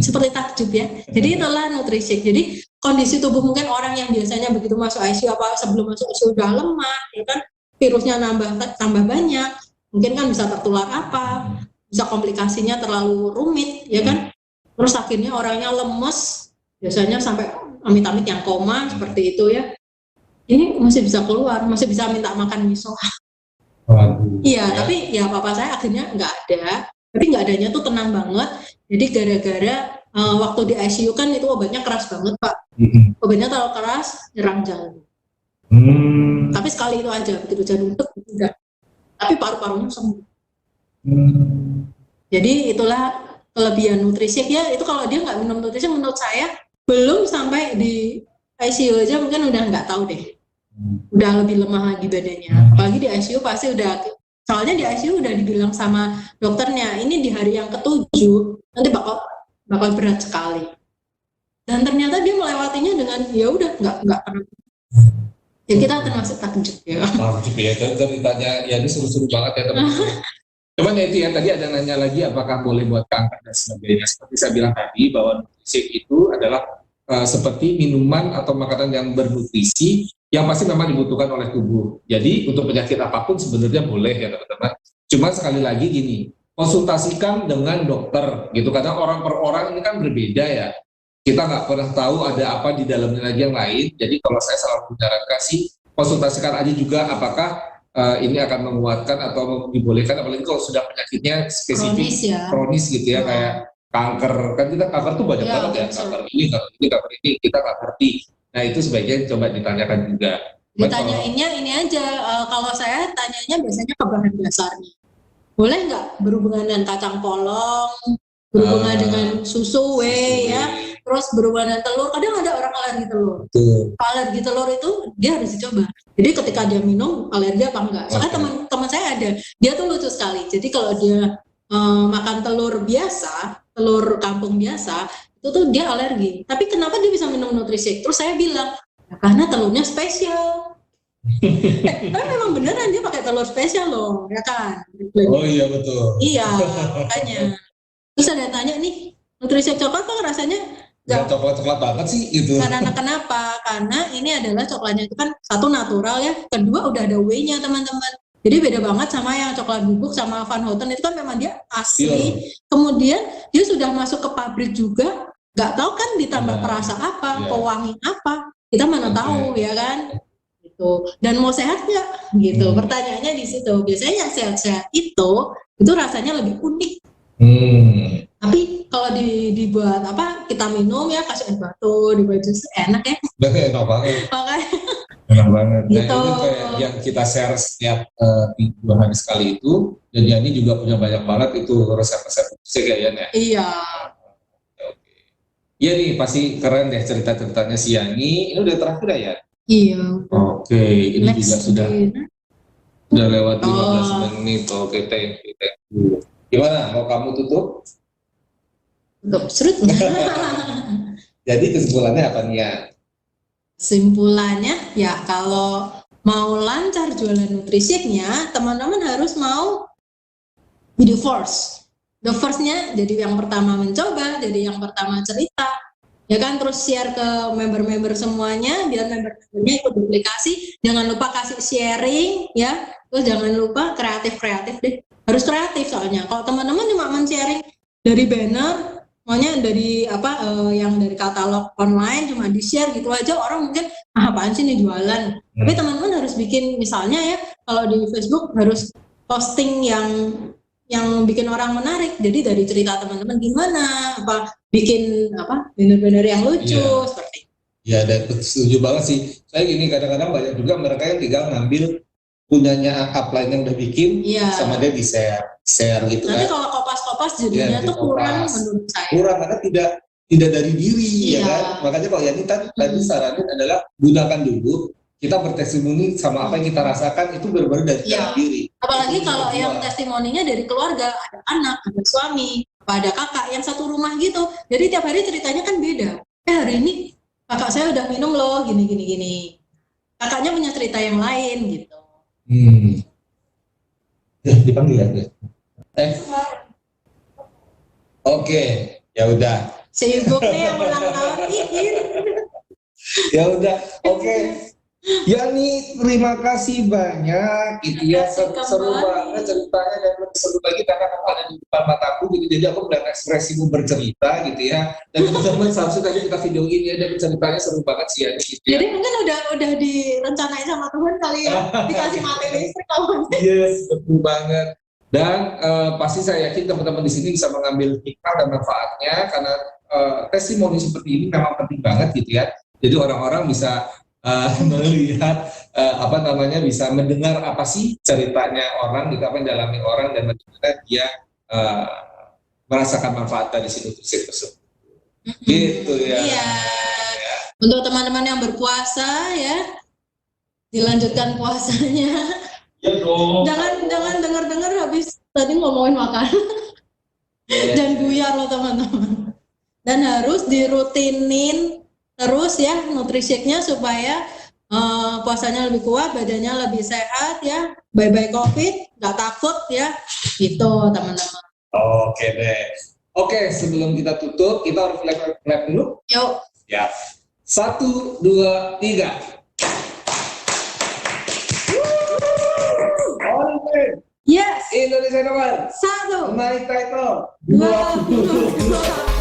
Seperti takjub ya. Jadi itulah Nutrisik. Jadi kondisi tubuh mungkin orang yang biasanya begitu masuk ICU apa sebelum masuk ICU udah lemah, ya kan virusnya tambah banyak, mungkin kan bisa tertular apa, bisa komplikasinya terlalu rumit, ya kan. Terus akhirnya orangnya lemes, biasanya sampai amit-amit yang koma seperti itu ya. Ini masih bisa keluar, masih bisa minta makan miso. Iya, tapi ya papa saya akhirnya nggak ada. Tapi nggak adanya tuh tenang banget. Jadi gara-gara waktu di ICU kan itu obatnya keras banget Pak. Obatnya terlalu keras, nyerang jantung. Tapi sekali itu aja, begitu jantung udah. Tapi paru-parunya sembuh. Jadi itulah kelebihan Nutrisik ya. Itu kalau dia nggak minum Nutrisik menurut saya belum sampai di ICU aja mungkin udah nggak tahu deh. Udah lebih lemah lagi badannya. Apalagi di ICU pasti udah. Soalnya di ICU udah dibilang sama dokternya, ini di hari yang ke-7 nanti bakal berat sekali. Dan ternyata dia melewatinya dengan ya udah nggak pernah. Ya kita termasuk takjub ya. Takjub ya, ceritanya ya ini seru-seru banget ya teman-teman. Cuman ya itu ya tadi ada nanya lagi apakah boleh buat kanker dan sebagainya. Seperti saya bilang tadi bahwa Nutrisik itu adalah seperti minuman atau makanan yang bernutrisi yang pasti memang dibutuhkan oleh tubuh. Jadi untuk penyakit apapun sebenarnya boleh ya teman-teman. Cuma sekali lagi gini, konsultasikan dengan dokter gitu. Karena orang per orang ini kan berbeda ya. Kita nggak pernah tahu ada apa di dalamnya lagi yang lain. Jadi kalau saya selalu menyarankan sih konsultasikan aja juga apakah ini akan menguatkan atau dibolehkan. Apalagi kalau sudah penyakitnya spesifik kronis gitu ya kayak kanker. Kan kita kanker tuh banyak banget ya. Kanker ini kita nggak ngerti. Nah itu sebaiknya coba ditanyakan juga. Ditanyainnya ini aja, kalau saya tanyanya biasanya ke bahan dasarnya. Boleh nggak berhubungan dengan kacang polong, berhubungan dengan susu ya, terus berhubungan dengan telur. Kadang ada orang alergi telur. Alergi telur itu dia harus dicoba. Jadi ketika dia minum alergi apa enggak. Soalnya teman-teman saya ada, dia tuh lucu sekali. Jadi kalau dia makan telur biasa, telur kampung biasa, itu tuh dia alergi. Tapi kenapa dia bisa minum Nutrisik? Terus saya bilang, ya karena telurnya spesial. Tapi memang beneran dia pakai telur spesial loh, ya kan? Oh iya betul. Iya, makanya. Terus ada tanya nih, Nutrisik coklat kok rasanya nggak coklat-coklat banget sih gitu. Karena kenapa? Karena ini adalah coklatnya itu kan satu natural ya, kedua udah ada whey-nya teman-teman. Jadi beda banget sama yang coklat bubuk sama Van Houten itu kan memang dia asli. Kemudian dia sudah masuk ke pabrik juga, nggak tahu kan ditambah perasa apa, pewangi apa, kita mana tahu ya kan? Gitu. Dan mau sehat nggak? Gitu. Pertanyaannya di situ. Biasanya yang sehat-sehat itu rasanya lebih unik. Tapi kalau dibuat apa kita minum ya kasih air batu dibuat jus enak ya. Enak banget. Enak banget. Gitu. Nah itu kayak yang kita share setiap 2 hari sekali itu. Dan Yani juga punya banyak banget itu resep-resep kayaknya ya. Iya. Iya nih pasti keren deh cerita-ceritanya si Yani. Ini udah terakhir ya? Iya. Oke, ini juga sudah lewat 15 menit. Oke, thank you. Gimana? Mau kamu tutup? Tutup serut. Jadi kesimpulannya apa nih ya? Kesimpulannya ya kalau mau lancar jualan Nutrisiknya, teman-teman harus mau be the first. The first-nya jadi yang pertama mencoba, jadi yang pertama cerita. Ya kan, terus share ke member-member semuanya, biar member-membernya ikut duplikasi. Jangan lupa kasih sharing ya, terus jangan lupa kreatif deh. Harus kreatif soalnya. Kalau teman-teman cuma men-sharing dari banner, maunya dari yang dari katalog online cuma di-share gitu aja, orang mungkin apaan sih nih jualan. Tapi teman-teman harus bikin, misalnya ya, kalau di Facebook harus posting yang bikin orang menarik. Jadi dari cerita teman-teman gimana, bikin banner-banner yang lucu seperti itu. Ya, dan setuju banget sih. Saya gini, kadang-kadang banyak juga mereka yang tinggal ngambil punyanya upline yang udah bikin, Iya. sama dia di share gitu Nanti kan. kalau kopas-kopas jadinya Iya, tuh kurang dikopas. menurut saya. Kurang karena tidak dari diri ya Iya. kan. Makanya kalau Yani tadi saranin adalah gunakan dulu, kita bertestimoni sama apa yang kita rasakan itu benar-benar dari dalam diri. Apalagi itu kalau yang kedua. testimoninya dari keluarga, ada anak, ada suami, ada kakak yang satu rumah gitu. Jadi tiap hari ceritanya kan beda. Hari ini kakak saya udah minum loh, gini. Kakaknya punya cerita yang lain gitu. Dipanggil ya? Oke, ya udah. Sibuk nih yang ulang tahun Iin. Ya udah, oke. Yani, terima kasih banyak. Itu ya seru banget ceritanya dan lebih seru lagi karena kamu ada di depan mataku gitu. Jadi aku melihat ekspresimu bercerita gitu ya. Dan teman-teman seharusnya tadi kita videoin ya, dan ceritanya seru banget sih Yani. Gitu ya. Jadi mungkin udah direncanain sama Tuhan kali ya, dikasih mati listrik kamu. Yes, betul banget. Dan pasti saya yakin teman-teman di sini bisa mengambil hikmah dan manfaatnya karena testimoni seperti ini memang penting banget gitu ya. Jadi orang-orang bisa melihat bisa mendengar apa sih ceritanya orang gitu, apa yang dialami orang dan bagaimana dia merasakan manfaat dari situ tersebut. Gitu ya. Iya. Untuk teman-teman yang berpuasa ya, dilanjutkan puasanya. Ya dong. Jangan dengar habis tadi ngomongin makan. Dan buyar loh teman-teman. Dan harus dirutinin terus ya nutrishake-nya supaya puasanya lebih kuat, badannya lebih sehat ya. Bye-bye COVID, nggak takut ya. Gitu teman-teman. Oke deh. Oke, sebelum kita tutup, kita harus clap dulu. Yuk. Ya. 1, 2, 3. Yes. Indonesia nomor 1. naik title 20.